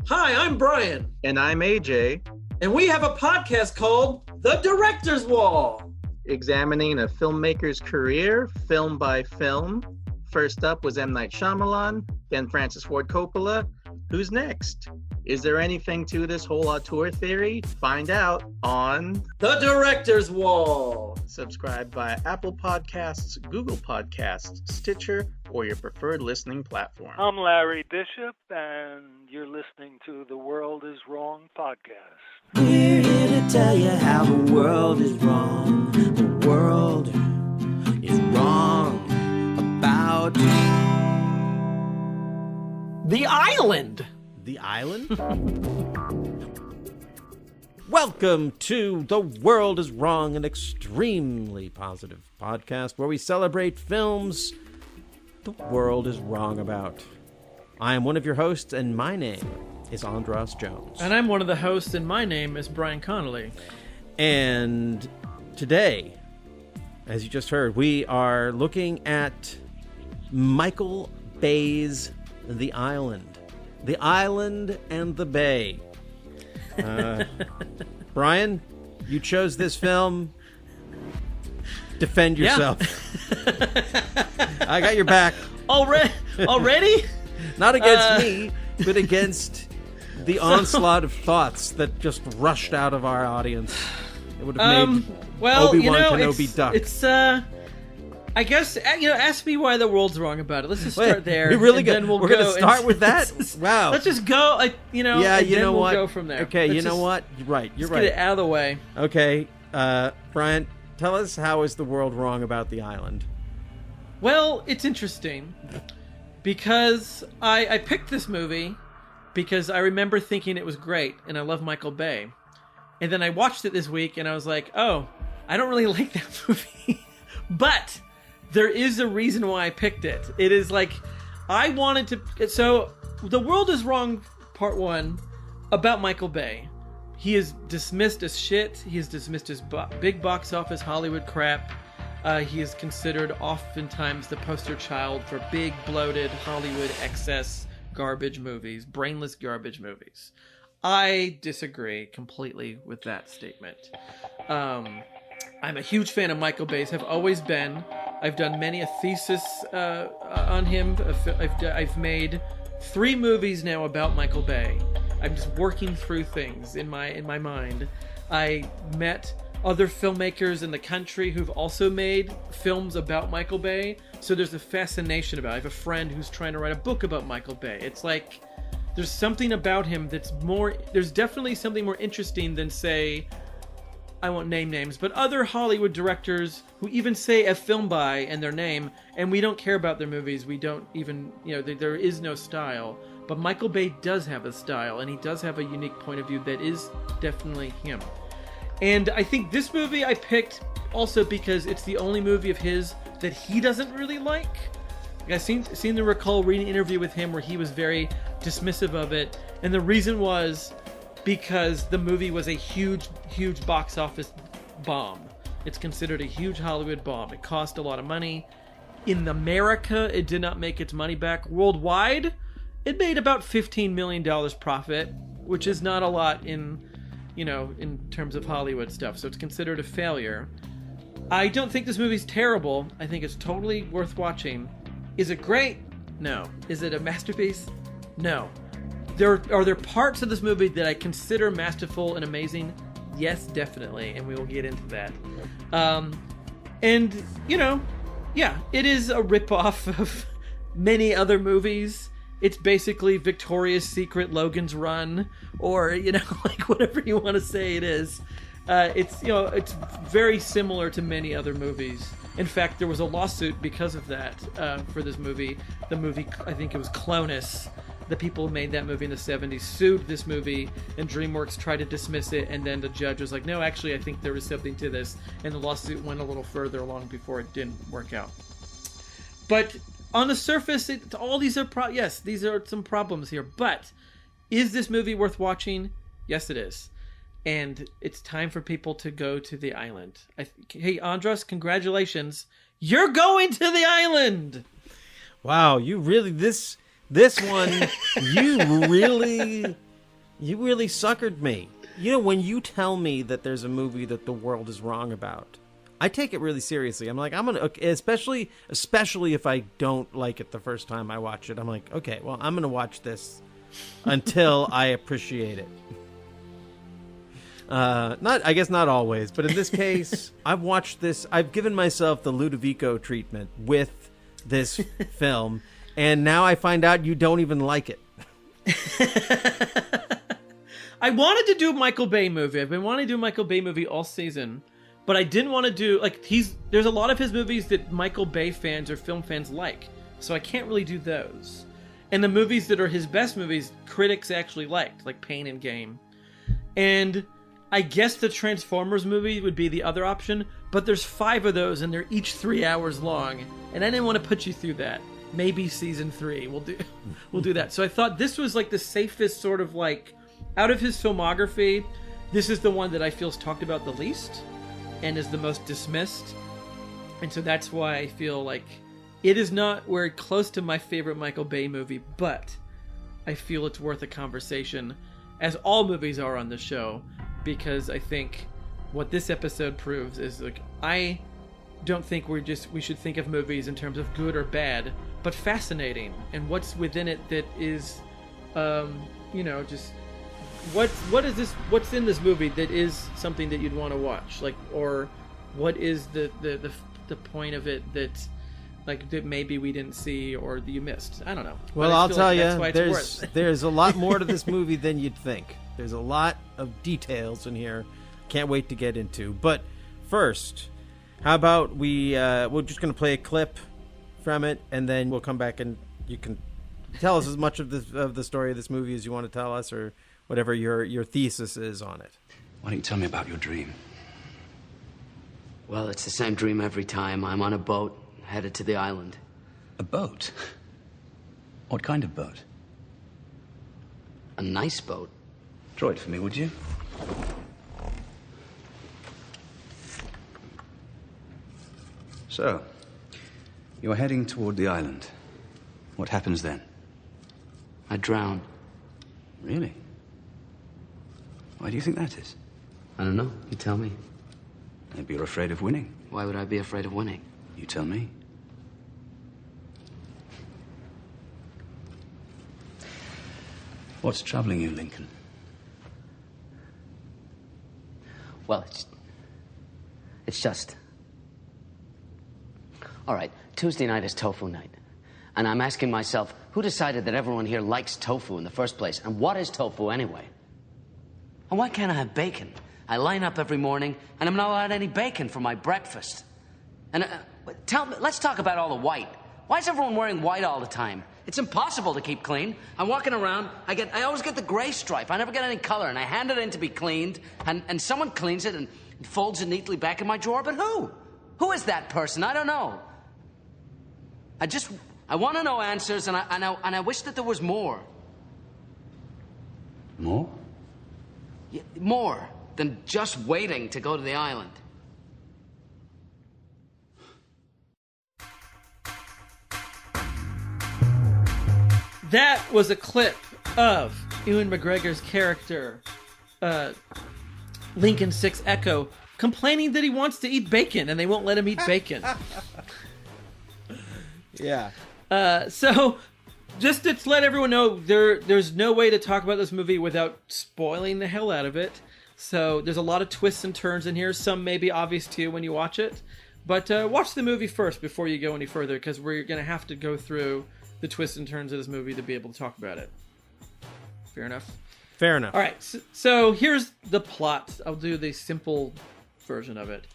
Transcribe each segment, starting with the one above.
Hi, I'm Bryan. And I'm AJ. And we have a podcast called The Director's Wall, examining a filmmaker's career, film by film. First up was M. Night Shyamalan, then Francis Ford Coppola. Who's next? Is there anything to this whole auteur theory? Find out on The Director's Wall. Subscribe via Apple Podcasts, Google Podcasts, Stitcher, or your preferred listening platform. I'm Larry Bishop, and you're listening to The World is Wrong podcast. We're here to tell you how the world is wrong. The world is wrong about The Island. The Island? Welcome to The World is Wrong, an extremely positive podcast where we celebrate films the world is wrong about. I am one of your hosts, and my name is Andras Jones. And I'm one of the hosts, and my name is Bryan Connolly. And today, as you just heard, we are looking at Michael Bay's The Island. The Island and the Bay. Bryan, you chose this film. Defend yourself. Yeah. I got your back. Already? Not against me, but against the onslaught of thoughts that just rushed out of our audience. It would have made Obi-Wan Kenobi duck. It's I guess, ask me why the world's wrong about it. Let's just start there. We're really good. We're going to start with that? Wow. Let's just go, yeah, and you then know we'll what? go from there. Okay, you know what? You're right. Let's get it out of the way. Okay, Bryan, tell us, how is the world wrong about the island? Well, it's interesting because I picked this movie because I remember thinking it was great, and I love Michael Bay. And then I watched it this week, and I was like, oh, I don't really like that movie. But there is a reason why I picked it. It is like, I wanted to... So, The World is Wrong, Part 1, about Michael Bay. He is dismissed as shit. He is dismissed as big box office Hollywood crap. He is considered oftentimes the poster child for big, bloated Hollywood excess garbage movies, brainless garbage movies. I disagree completely with that statement. I'm a huge fan of Michael Bay's, have always been. I've done many a thesis on him. I've made 3 movies now about Michael Bay. I'm just working through things in my mind. I met other filmmakers in the country who've also made films about Michael Bay, so there's a fascination about it. I have a friend who's trying to write a book about Michael Bay. It's like there's something about him that's more... There's definitely something more interesting than, say... I won't name names, but other Hollywood directors who even say a film by and their name, and we don't care about their movies. We don't even, there is no style. But Michael Bay does have a style, and he does have a unique point of view that is definitely him. And I think this movie I picked also because it's the only movie of his that he doesn't really like. I seem to recall reading an interview with him where he was very dismissive of it, and the reason was because the movie was a huge box office bomb. It's considered a huge Hollywood bomb. It cost a lot of money. In America, it did not make its money back. Worldwide, it made about $15 million profit, which is not a lot in terms of Hollywood stuff. So it's considered a failure. I don't think this movie's terrible. I think it's totally worth watching. Is it great? No. Is it a masterpiece? No. Are there parts of this movie that I consider masterful and amazing? Yes, definitely, and we will get into that. It is a ripoff of many other movies. It's basically Victoria's Secret, Logan's Run, or like whatever you want to say it is. It's very similar to many other movies. In fact, there was a lawsuit because of that for this movie. The movie, I think it was Clonus. The people who made that movie in the 70s sued this movie, and DreamWorks tried to dismiss it, and then the judge was like, no, actually, I think there was something to this, and the lawsuit went a little further along before it didn't work out. But on the surface, these are some problems here, but is this movie worth watching? Yes, it is. And it's time for people to go to the island. Hey, Andras, congratulations. You're going to the island! Wow, you really... This one, you really You really suckered me. You know, when you tell me that there's a movie that the world is wrong about, I take it really seriously. I'm like, I'm gonna, especially if I don't like it the first time I watch it. I'm like, okay, well, I'm gonna watch this until I appreciate it. I guess not always, but in this case, I've watched this. I've given myself the Ludovico treatment with this film, and now I find out you don't even like it. I wanted to do a Michael Bay movie. I've been wanting to do a Michael Bay movie all season, but I didn't want to do, like, there's a lot of his movies that Michael Bay fans or film fans like, so I can't really do those. And the movies that are his best movies, critics actually liked, like Pain and Gain. And I guess the Transformers movie would be the other option, but there's 5 of those and they're each 3 hours long, and I didn't want to put you through that. Maybe season 3 we'll do that. So I thought this was like the safest sort of, like, out of his filmography, this is the one that I feel is talked about the least and is the most dismissed. And so that's why I feel like it is not very close to my favorite Michael Bay movie, but I feel it's worth a conversation, as all movies are on the show, because I think what this episode proves is, like, I don't think we should think of movies in terms of good or bad, but fascinating, and what's within it that is, just what's in this movie that is something that you'd want to watch, like, or what is the point of it that, like, that maybe we didn't see or that you missed. I don't know. Well, I'll tell you, there's a lot more to this movie than you'd think. There's a lot of details in here. Can't wait to get into. But first, how about we're just going to play a clip from it, and then we'll come back and you can tell us as much of the story of this movie as you want to tell us, or whatever your thesis is on it. Why don't you tell me about your dream? Well, it's the same dream every time. I'm on a boat, headed to the island. A boat? What kind of boat? A nice boat. Draw it for me, would you? So, you're heading toward the island. What happens then? I drown. Really? Why do you think that is? I don't know. You tell me. Maybe you're afraid of winning. Why would I be afraid of winning? You tell me. What's troubling you, Lincoln? Well, it's just... All right, Tuesday night is tofu night. And I'm asking myself, who decided that everyone here likes tofu in the first place? And what is tofu anyway? And why can't I have bacon? I line up every morning, and I'm not allowed any bacon for my breakfast. And let's talk about all the white. Why is everyone wearing white all the time? It's impossible to keep clean. I'm walking around, I always get the gray stripe. I never get any color, and I hand it in to be cleaned, and someone cleans it and folds it neatly back in my drawer, but who? Who is that person? I don't know. I want to know answers, and I wish that there was more. More? Yeah, more than just waiting to go to the island. That was a clip of Ewan McGregor's character, Lincoln 6 Echo, complaining that he wants to eat bacon and they won't let him eat bacon. Yeah. So, just to let everyone know, there's no way to talk about this movie without spoiling the hell out of it. So, there's a lot of twists and turns in here. Some may be obvious to you when you watch it. But watch the movie first before you go any further, because we're going to have to go through the twists and turns of this movie to be able to talk about it. Fair enough? Fair enough. All right, so here's the plot. I'll do the simple version of it.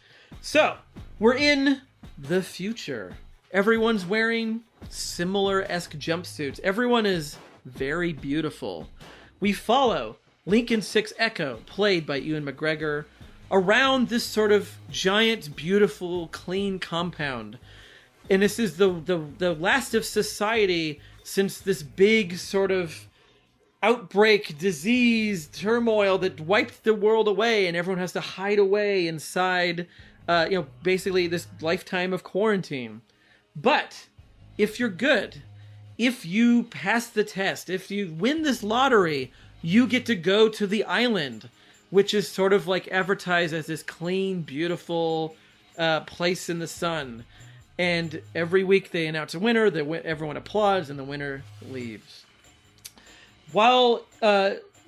So, we're in the future. Everyone's wearing similar-esque jumpsuits. Everyone is very beautiful. We follow Lincoln 6 Echo, played by Ewan McGregor, around this sort of giant, beautiful, clean compound. And this is the last of society since this big sort of outbreak, disease, turmoil that wiped the world away, and everyone has to hide away inside, basically this lifetime of quarantine. But if you're good, if you pass the test, if you win this lottery, you get to go to the island, which is sort of like advertised as this clean, beautiful place in the sun. And every week they announce a winner, everyone applauds, and the winner leaves. While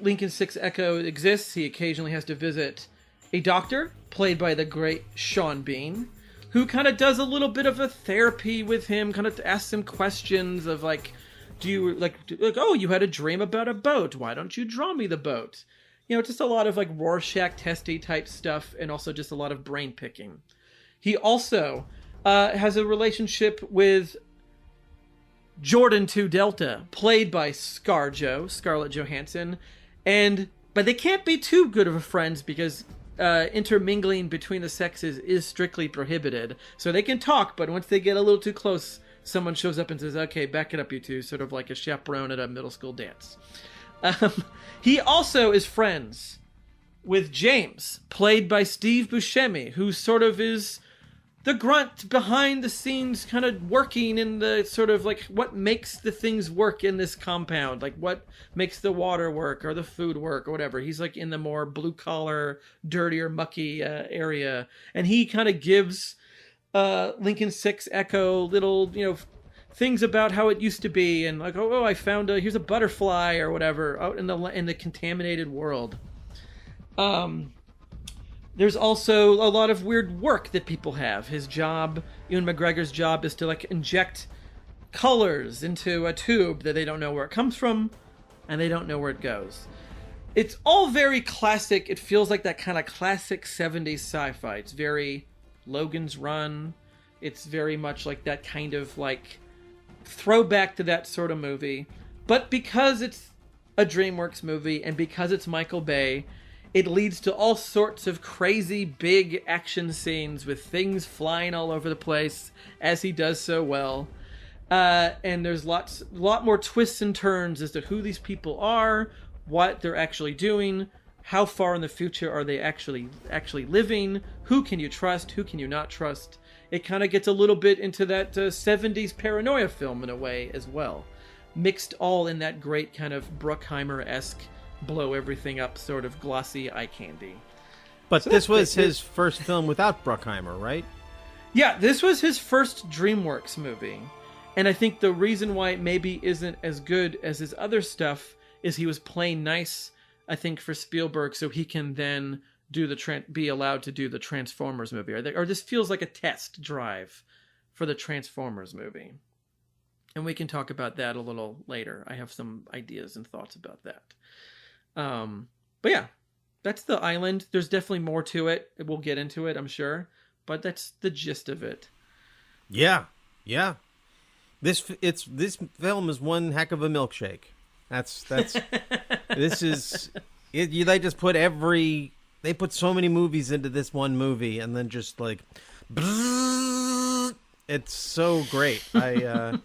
Lincoln Six Echo exists, he occasionally has to visit a doctor, played by the great Sean Bean, who kind of does a little bit of a therapy with him, kind of asks him questions of like, do you like, oh, you had a dream about a boat. Why don't you draw me the boat? You know, just a lot of like Rorschach testy type stuff, and also just a lot of brain picking. He also has a relationship with Jordan 2 Delta, played by Scarlett Johansson, but they can't be too good of a friends because intermingling between the sexes is strictly prohibited. So they can talk, but once they get a little too close, someone shows up and says, "Okay, back it up, you two," sort of like a chaperone at a middle school dance. He also is friends with James, played by Steve Buscemi, who sort of is the grunt behind the scenes, kind of working in the sort of like what makes the things work in this compound, like what makes the water work or the food work or whatever. He's like in the more blue collar, dirtier, mucky area, and he kind of gives Lincoln Six Echo little, you know, things about how it used to be, and like, oh, I found here's a butterfly or whatever out in the contaminated world. There's also a lot of weird work that people have. His job, Ewan McGregor's job, is to like inject colors into a tube that they don't know where it comes from, and they don't know where it goes. It's all very classic. It feels like that kind of classic 70s sci-fi. It's very Logan's Run. It's very much like that kind of like throwback to that sort of movie. But because it's a DreamWorks movie and because it's Michael Bay, it leads to all sorts of crazy big action scenes with things flying all over the place, as he does so well. And there's a lot more twists and turns as to who these people are, what they're actually doing, how far in the future are they actually living, who can you trust, who can you not trust. It kind of gets a little bit into that 70s paranoia film in a way as well. Mixed all in that great kind of Bruckheimer-esque blow everything up sort of glossy eye candy. But so this was his first film without Bruckheimer, right? Yeah, this was his first DreamWorks movie. And I think the reason why it maybe isn't as good as his other stuff is he was playing nice, I think, for Spielberg, so he can then be allowed to do the Transformers movie. Or this feels like a test drive for the Transformers movie. And we can talk about that a little later. I have some ideas and thoughts about that. But yeah, that's the island. There's definitely more to it. We'll get into it, I'm sure. But that's the gist of it. Yeah. This film is one heck of a milkshake. That's this is it. They just put they put so many movies into this one movie, and then just like, it's so great. I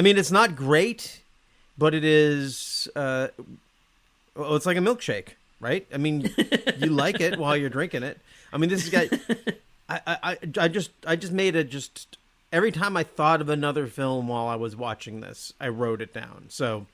mean, it's not great, but it is. Well, it's like a milkshake, right? I mean, you like it while you're drinking it. I mean, this guy. I just made it just. Every time I thought of another film while I was watching this, I wrote it down. So,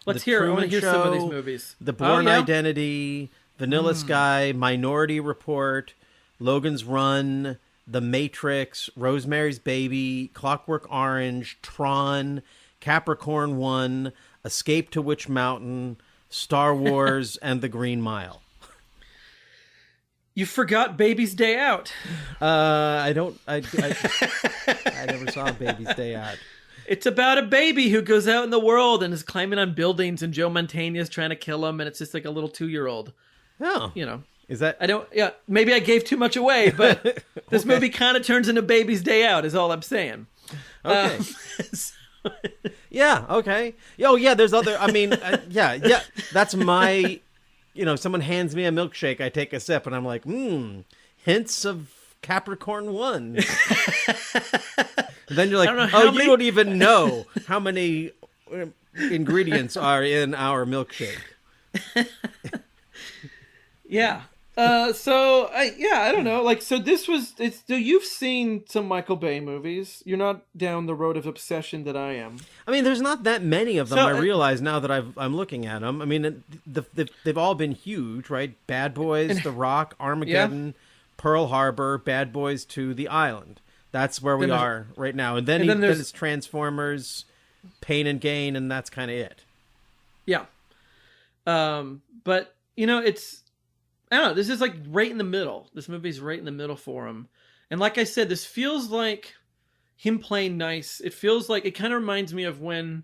let's hear. I want to hear some of these movies. The Bourne Identity, Vanilla Sky, Minority Report, Logan's Run, The Matrix, Rosemary's Baby, Clockwork Orange, Tron, Capricorn 1, Escape to Witch Mountain, Star Wars, and The Green Mile. You forgot Baby's Day Out. I never saw Baby's Day Out. It's about a baby who goes out in the world and is climbing on buildings, and Joe Mantegna's trying to kill him, and it's just like a little 2-year-old. Oh. You know. Is that... maybe I gave too much away, but this movie kind of turns into Baby's Day Out, is all I'm saying. Okay. Yeah, okay. Oh, yeah, there's other... I mean, yeah, that's my... You know, someone hands me a milkshake, I take a sip, and I'm like, hints of Capricorn 1. And then you're like, you don't even know how many ingredients are in our milkshake. Yeah. I don't know. Like, so you've seen some Michael Bay movies. You're not down the road of obsession that I am. I mean, there's not that many of them. So, I realize now that I'm looking at them. I mean, they've all been huge, right? Bad Boys, The Rock, Armageddon, Pearl Harbor, Bad Boys 2, The Island. That's where we are right now. And then it's Transformers, Pain and Gain, and that's kind of it. Yeah. But, it's... I don't know. This is like right in the middle. This movie's right in the middle for him. And like I said, this feels like him playing nice. It feels like, it kind of reminds me of when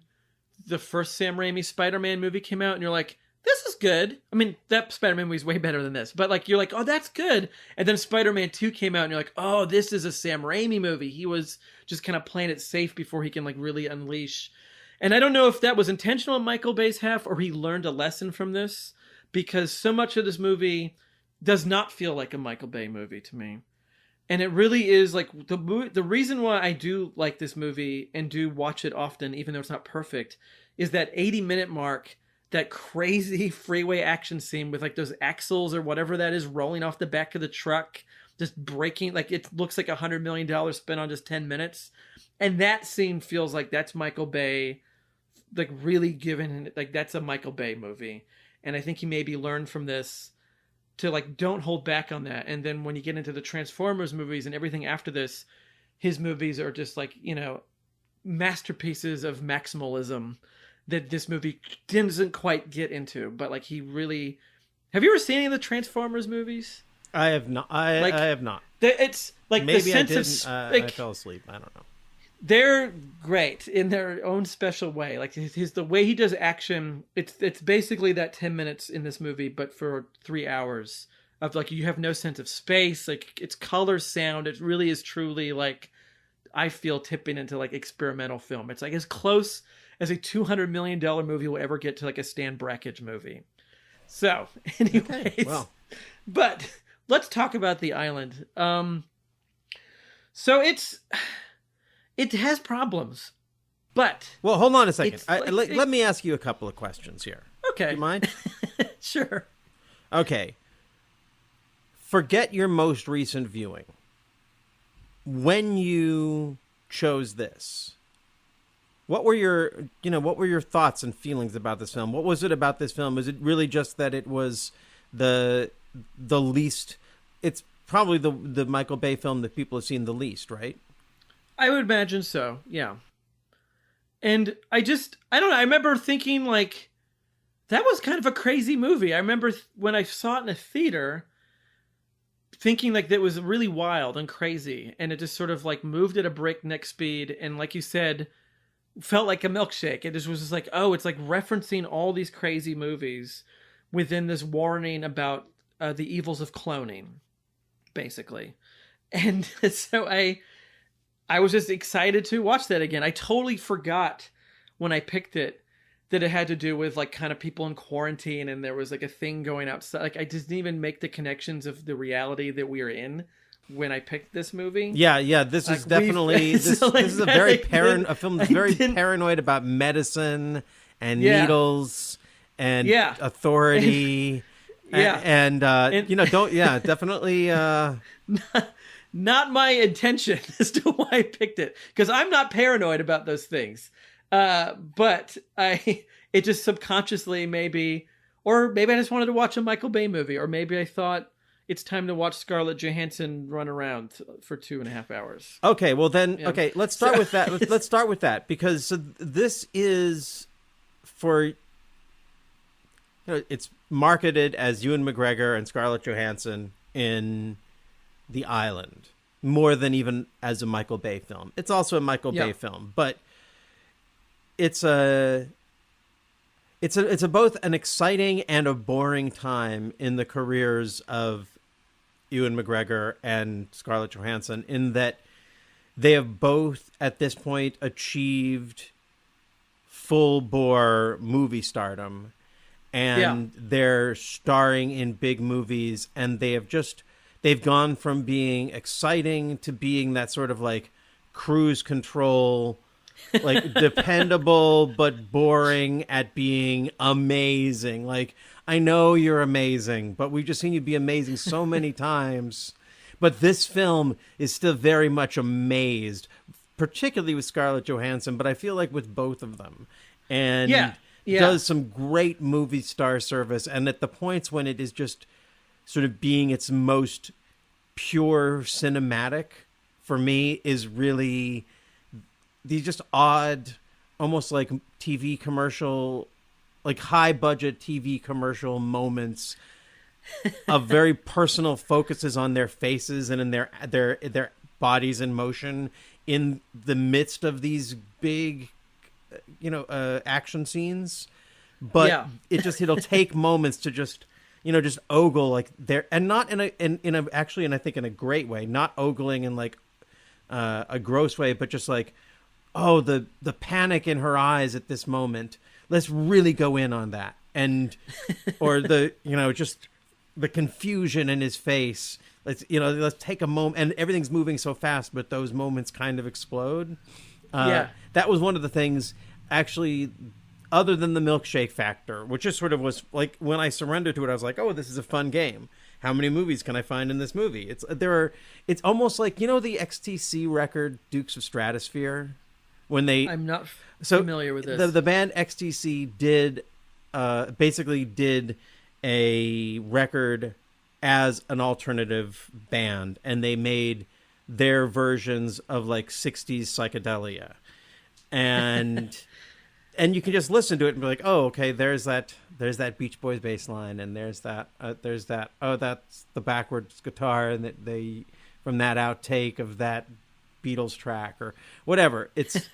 the first Sam Raimi Spider-Man movie came out and you're like, this is good. I mean, that Spider-Man movie is way better than this. But like, you're like, oh, that's good. And then Spider-Man 2 came out and you're like, oh, this is a Sam Raimi movie. He was just kind of playing it safe before he can like really unleash. And I don't know if that was intentional on Michael Bay's half or he learned a lesson from this. Because so much of this movie does not feel like a Michael Bay movie to me. And it really is like the reason why I do like this movie and do watch it often, even though it's not perfect, is that 80-minute mark, that crazy freeway action scene with like those axles or whatever that is rolling off the back of the truck, just breaking, like it looks like $100 million spent on just 10 minutes. And that scene feels like that's Michael Bay, like really given, like that's a Michael Bay movie. And I think he maybe learned from this to like, don't hold back on that. And then when you get into the Transformers movies and everything after this, his movies are just like, masterpieces of maximalism that this movie doesn't quite get into. But like he really... Have you ever seen any of the Transformers movies? I have not. I have not. It's like maybe the sense I fell asleep. I don't know. They're great in their own special way. Like the way he does action, it's basically that 10 minutes in this movie, but for 3 hours of like, you have no sense of space. Like it's color, sound. It really is truly like, I feel tipping into like experimental film. It's like as close as a $200 million movie will ever get to like a Stan Brakhage movie. So anyways, okay, well, but let's talk about The Island. So it has problems, but... Well, hold on a second. Let me ask you a couple of questions here. Okay. Do you mind? Sure. Okay. Forget your most recent viewing. When you chose this, what were your thoughts and feelings about this film? What was it about this film? Was it really just that it was the least... It's probably the Michael Bay film that people have seen the least, right? I would imagine so, yeah. And I don't know, I remember thinking, like, that was kind of a crazy movie. I remember when I saw it in a theater, thinking, like, that was really wild and crazy, and it just sort of, like, moved at a breakneck speed, and like you said, felt like a milkshake. It just was just like, oh, it's like referencing all these crazy movies within this warning about the evils of cloning, basically. And so I was just excited to watch that again. I totally forgot when I picked it that it had to do with like kind of people in quarantine and there was like a thing going outside. Like I just didn't even make the connections of the reality that we are in when I picked this movie. Yeah. This is definitely this is a film that's very paranoid about medicine and needles and authority. Definitely. Not my intention as to why I picked it, because I'm not paranoid about those things. But it just subconsciously maybe I just wanted to watch a Michael Bay movie, or maybe I thought it's time to watch Scarlett Johansson run around for 2.5 hours. Okay, well then, let's start with that. Let's start with that, because this is for, it's marketed as Ewan McGregor and Scarlett Johansson in The Island, more than even as a Michael Bay film. It's also a Michael Bay film, but it's a both an exciting and a boring time in the careers of Ewan McGregor and Scarlett Johansson, in that they have both at this point achieved full bore movie stardom, and they're starring in big movies, and they've gone from being exciting to being that sort of like cruise control like dependable but boring at being amazing. Like, I know you're amazing, but we've just seen you be amazing so many times. But this film is still very much amazed, particularly with Scarlett Johansson, but I feel like with both of them. And does some great movie star service. And at the points when it is just sort of being its most pure cinematic, for me, is really these just odd, almost like TV commercial, like high budget TV commercial moments of very personal focuses on their faces and in their bodies in motion in the midst of these big, action scenes. But it'll take moments to just ogle like there, and not in a I think in a great way, not ogling in like a gross way, but just like, oh, the panic in her eyes at this moment. Let's really go in on that. And, or just the confusion in his face. Let's take a moment, and everything's moving so fast, but those moments kind of explode. That was one of the things, actually, other than the milkshake factor, which just sort of was like, when I surrendered to it, I was like, oh, this is a fun game. How many movies can I find in this movie? It's almost like, the XTC record Dukes of Stratosphere, when I'm not familiar with this. The band XTC basically did a record as an alternative band, and they made their versions of like 60s psychedelia, and you can just listen to it and be like, oh, okay, there's that Beach Boys bass line, and there's that oh, that's the backwards guitar, and that they from that outtake of that Beatles track or whatever. It's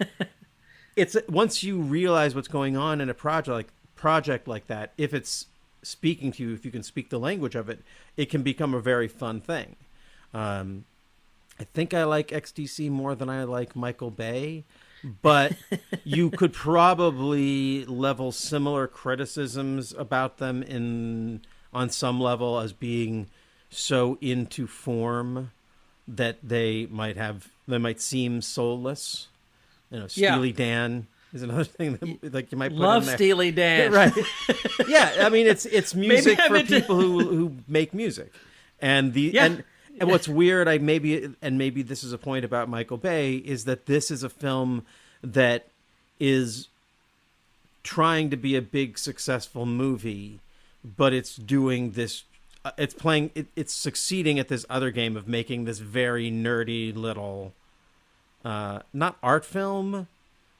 once you realize what's going on in a project like that, if it's speaking to you, if you can speak the language of it, it can become a very fun thing. I think I like XTC more than I like Michael Bay, but you could probably level similar criticisms about them on some level as being so into form that they might seem soulless. Steely Dan is another thing that like you might put love in there. Steely Dan, right? Yeah, I mean it's music for people who make music, and what's weird, maybe this is a point about Michael Bay, is that this is a film that is trying to be a big successful movie, but it's doing this. It's succeeding at this other game of making this very nerdy little, not art film,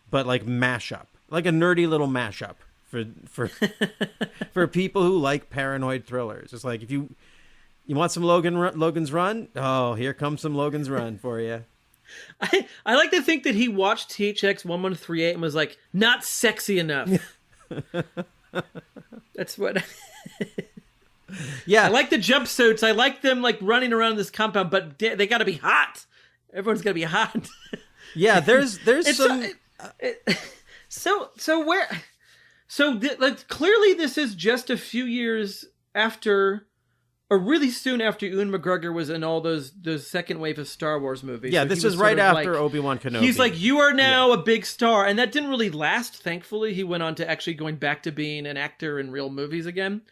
but like mashup, like a nerdy little mashup for people who like paranoid thrillers. It's like, if you want some Logan's Run, oh, here comes some Logan's Run for you. I like to think that he watched THX 1138 and was like, not sexy enough. That's what. Yeah, I like the jumpsuits. I like them like running around this compound, but they got to be hot. Everyone's got to be hot. Yeah, there's some. Clearly this is just a few years after, or really soon after, Ewan McGregor was in all those second wave of Star Wars movies. Yeah, so this is right after Obi-Wan Kenobi. He's like, you are now a big star, and that didn't really last. Thankfully, he went on to actually going back to being an actor in real movies again.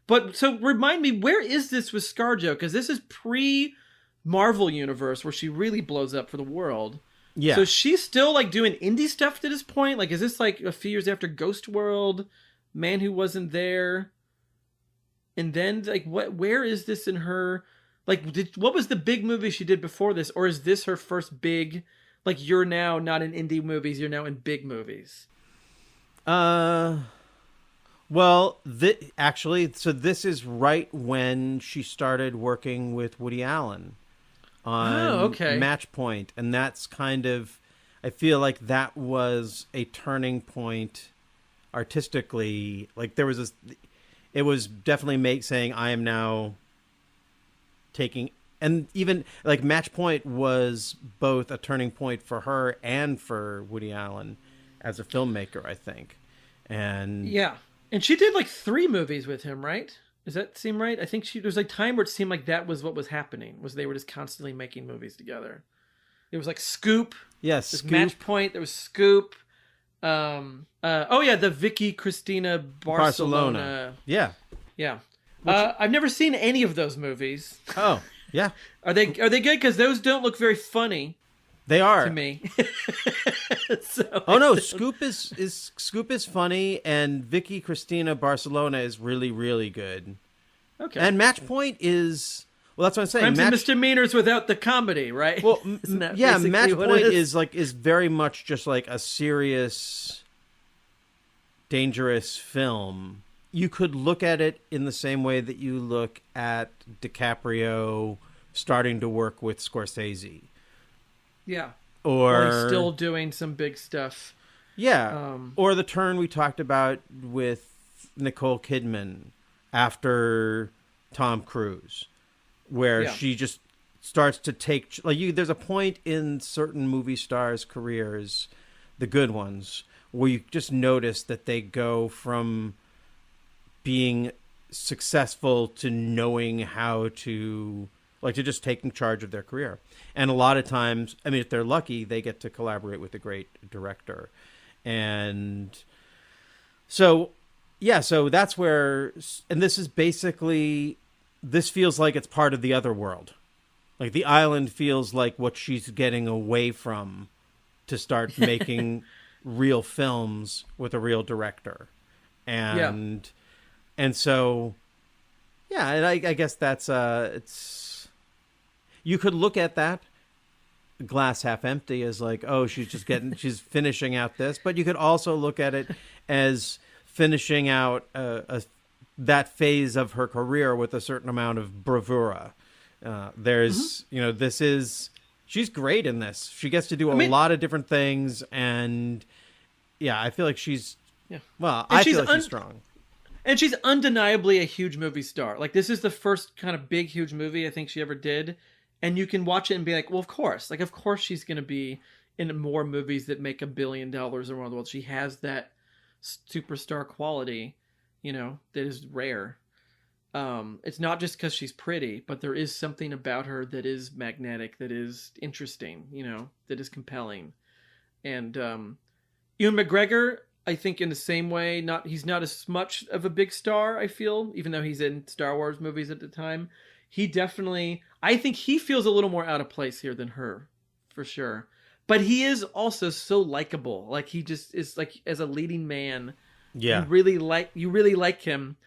But so remind me, where is this with ScarJo? Because this is pre-Marvel universe where she really blows up for the world. Yeah. So she's still like doing indie stuff to this point? Like, is this like a few years after Ghost World, Man Who Wasn't There? And then like where is this in her, like, what was the big movie she did before this? Or is this her first big, like, you're now not in indie movies, you're now in big movies? Well, actually, so this is right when she started working with Woody Allen on Match Point, and that's kind of, I feel like that was a turning point artistically. Like, there was this, it was definitely saying, I am now taking, and even like Match Point was both a turning point for her and for Woody Allen as a filmmaker, I think. And yeah. And she did like 3 movies with him, right? Does that seem right? I think there's like time where it seemed like that was what was happening, was they were just constantly making movies together. There was like Scoop. Yes, There's Scoop. Match Point. There was Scoop. The Vicky Cristina Barcelona. Yeah. Yeah. I've never seen any of those movies. Oh, yeah. Are they good? Because those don't look very funny. They are to me. Oh no, Scoop is funny, and Vicky Cristina Barcelona is really, really good. Okay. And Match Point is that's what I'm saying. Crimes and Misdemeanors without the comedy, right? Well, yeah, Match Point is very much just like a serious, dangerous film. You could look at it in the same way that you look at DiCaprio starting to work with Scorsese. Yeah. Or he's still doing some big stuff. Yeah. Or the turn we talked about with Nicole Kidman after Tom Cruise, where she just starts to take there's a point in certain movie stars' careers, the good ones, where you just notice that they go from being successful to knowing how to to just taking charge of their career. And a lot of times, I mean, if they're lucky, they get to collaborate with a great director. And so that's where, and this feels like it's part of the other world. Like the island feels like what she's getting away from to start making real films with a real director. And so, and I guess that's, you could look at that glass half empty as like, oh, she's finishing out this, but you could also look at it as finishing out that phase of her career with a certain amount of bravura. She's great in this. She gets to do a lot of different things, and I feel like she's strong. And she's undeniably a huge movie star. Like, this is the first kind of big, huge movie I think she ever did. And you can watch it and be like, well, of course. Like, of course she's going to be in more movies that make $1 billion around the world. She has that superstar quality, that is rare. It's not just because she's pretty, but there is something about her that is magnetic, that is interesting, that is compelling. And Ewan McGregor, I think in the same way, he's not as much of a big star, I feel, even though he's in Star Wars movies at the time. I think he feels a little more out of place here than her, for sure. But he is also so likable. Like, he just is, like, as a leading man, you really like him.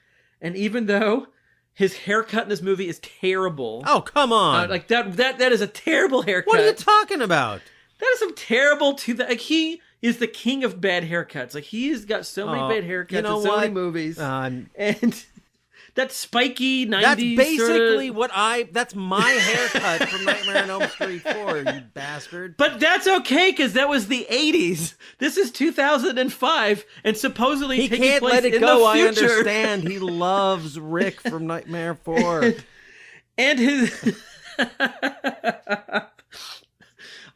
And even though his haircut in this movie is terrible. Oh, come on. That is a terrible haircut. What are you talking about? That is some terrible he is the king of bad haircuts. Like, he's got so many bad haircuts in so many movies. And that spiky 90s That's basically that's my haircut from Nightmare on Elm Street 4, you bastard. But that's okay, because that was the 80s. This is 2005, and supposedly he taking can't place let it in go. the I future. understand. He loves Rick from Nightmare 4. And his...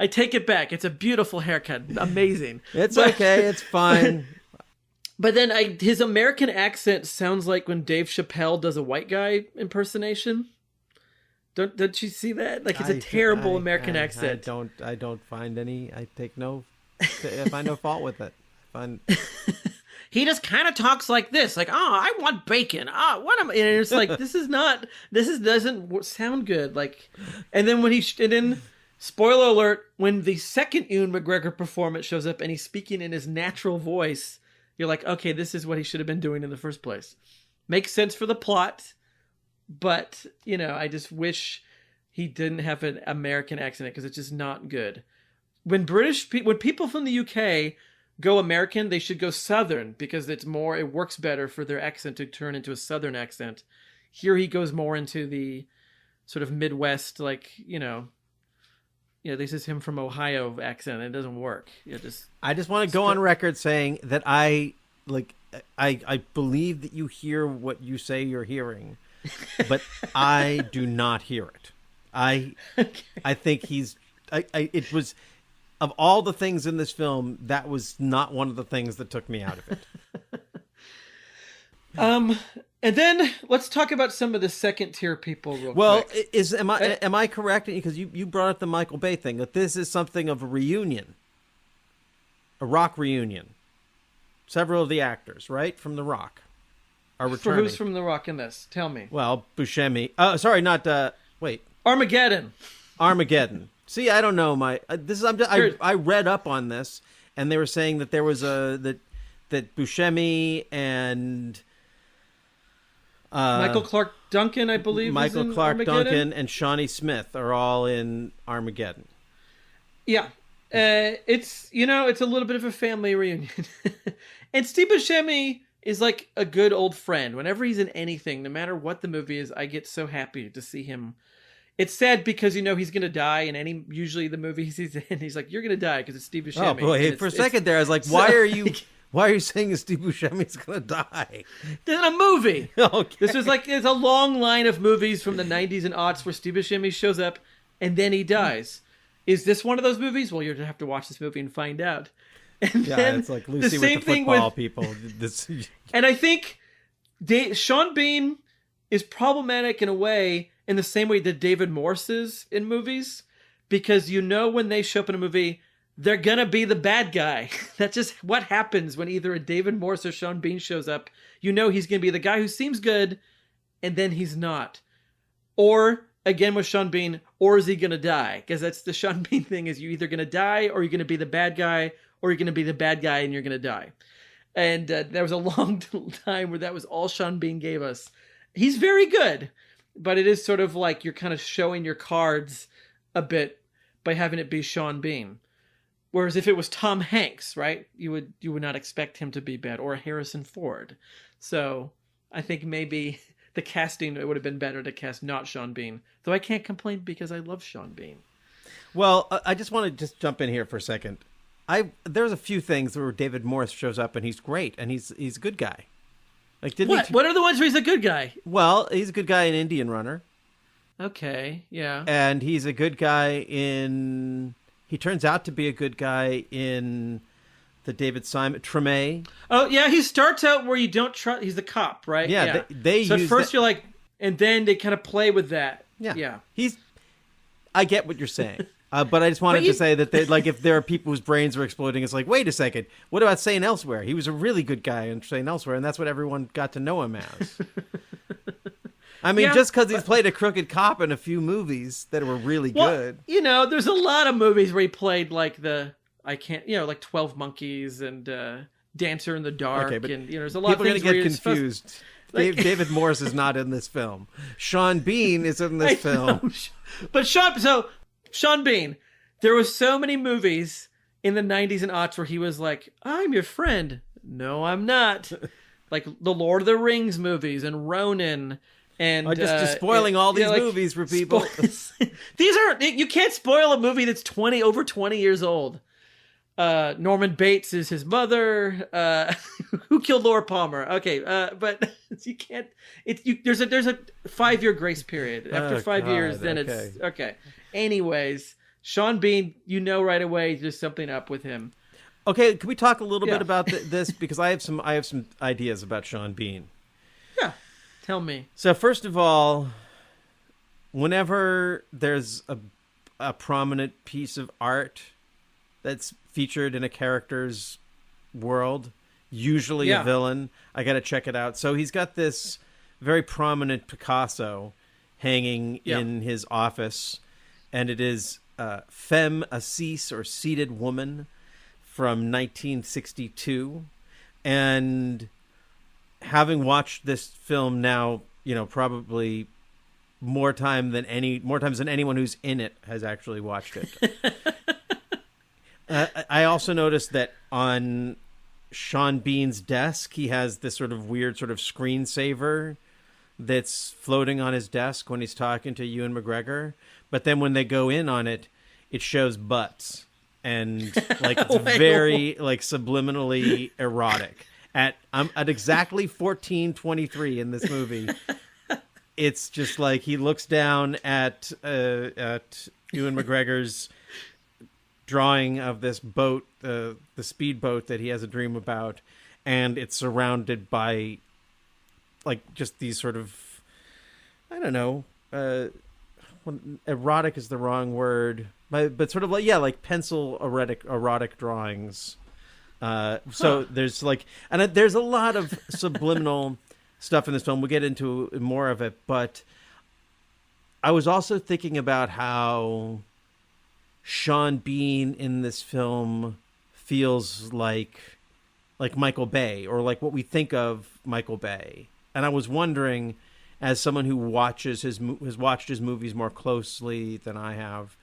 I take it back. It's a beautiful haircut. Amazing. Okay. It's fine. But then his American accent sounds like when Dave Chappelle does a white guy impersonation. Don't you see that? Like, it's a terrible American accent. I don't find any. I find no fault with it. He just kind of talks like this, like, I want bacon. And it's like, this doesn't sound good. Like, and then spoiler alert, when the second Ewan McGregor performance shows up and he's speaking in his natural voice, you're like, okay, this is what he should have been doing in the first place. Makes sense for the plot, but, I just wish he didn't have an American accent, because it's just not good. When people from the UK go American, they should go Southern, because it works better for their accent to turn into a Southern accent. Here he goes more into the sort of Midwest, like, this is him from Ohio accent. It doesn't work. I just want to go on record saying that I believe that you hear what you say you're hearing, but I do not hear it. I think it was, of all the things in this film, that was not one of the things that took me out of it. And then let's talk about some of the second tier people real quick. Am I correct? Because you brought up the Michael Bay thing, that this is something of a reunion, a Rock reunion. Several of the actors, right, from The Rock are returning. For who's from The Rock in this? Tell me. Well, Buscemi. Wait. Armageddon. See, I don't know I read up on this, and they were saying that there was that Buscemi and Michael Clarke Duncan, I believe. Michael Clarke Duncan and Shawnee Smith are all in Armageddon. Yeah, it's a little bit of a family reunion, and Steve Buscemi is like a good old friend. Whenever he's in anything, no matter what the movie is, I get so happy to see him. It's sad because he's going to die in usually the movies he's in. He's like, you're going to die because it's Steve Buscemi. Oh boy! For a second there, I was like, why are you saying Steve Buscemi's going to die? In a movie. Okay. This was it's a long line of movies from the 90s and aughts where Steve Buscemi shows up and then he dies. Is this one of those movies? Well, you're going to have to watch this movie and find out. And then it's like Lucy with the football people. And I think Sean Bean is problematic in a way, in the same way that David Morse is in movies, because when they show up in a movie, they're gonna be the bad guy. That's just what happens when either a David Morse or Sean Bean shows up. He's gonna be the guy who seems good, and then he's not. Or again with Sean Bean, or is he gonna die? Because that's the Sean Bean thing: is you either gonna die, or you're gonna be the bad guy, or you're gonna be the bad guy and you're gonna die. And there was a long time where that was all Sean Bean gave us. He's very good, but it is sort of like you're kind of showing your cards a bit by having it be Sean Bean. Whereas if it was Tom Hanks, right, you would not expect him to be bad, or Harrison Ford. So I think maybe the casting, it would have been better to cast not Sean Bean. Though I can't complain because I love Sean Bean. Well, I just want to jump in here for a second. There's a few things where David Morse shows up and he's great and he's a good guy. What are the ones where he's a good guy? Well, he's a good guy in Indian Runner. Okay, yeah. And he's a good guy he turns out to be a good guy in the David Simon Treme. Oh, yeah, he starts out where you don't trust. He's the cop, right? Yeah. So at first you're like, and then they kind of play with that. Yeah. I get what you're saying. But I just wanted to say that if there are people whose brains are exploding, it's like, wait a second, what about St. Elsewhere? He was a really good guy in St. Elsewhere, and that's what everyone got to know him as. I mean, just because he's played a crooked cop in a few movies that were really good. There's a lot of movies where he played like 12 Monkeys and Dancer in the Dark. Okay, but and there's a lot of things people are going to get confused. David Morse is not in this film. Sean Bean is in this film. But Sean Bean, there were so many movies in the 90s and aughts where he was like, I'm your friend. No, I'm not. Like the Lord of the Rings movies and Ronin. And just spoiling all these movies for people. You can't spoil a movie that's over 20 years old. Norman Bates is his mother. Who killed Laura Palmer? Okay, but you can't. There's a 5-year grace period. After 5 years, then it's okay. Anyways, Sean Bean, right away, there's something up with him. Okay, can we talk a little bit about this, because I have some ideas about Sean Bean. Yeah, tell me. So first of all, whenever there's a prominent piece of art that's featured in a character's world, usually a villain, I got to check it out. So he's got this very prominent Picasso hanging in his office, and it is Femme Assise, or Seated Woman, from 1962. And having watched this film now, probably more times than anyone who's in it has actually watched it. I also noticed that on Sean Bean's desk, he has this sort of weird sort of screensaver that's floating on his desk when he's talking to Ewan McGregor. But then when they go in on it, it shows butts. And it's very subliminally erotic. At exactly 14:23 in this movie, it's just like he looks down at Ewan McGregor's drawing of this boat, the speedboat that he has a dream about, and it's surrounded by like just these sort of, I don't know, erotic is the wrong word, but sort of like, yeah, like pencil erotic drawings. So there's like, and there's a lot of subliminal stuff in this film. We'll get into more of it, but I was also thinking about how Sean Bean in this film feels like Michael Bay, or like what we think of Michael Bay. And I was wondering, as someone who has watched his movies more closely than I have,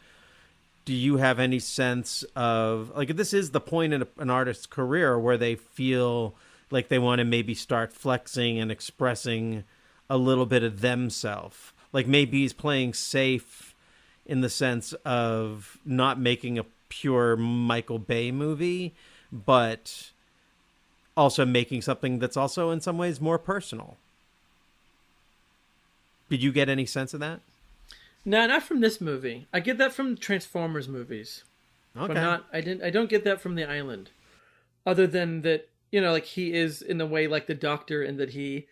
do you have any sense of, like, this is the point in an artist's career where they feel like they want to maybe start flexing and expressing a little bit of themselves? Like maybe he's playing safe in the sense of not making a pure Michael Bay movie, but also making something that's also in some ways more personal. Did you get any sense of that? No, not from this movie. I get that from Transformers movies. Okay. But I don't get that from The Island. Other than that, you know, like he is in a way like the Doctor, in that he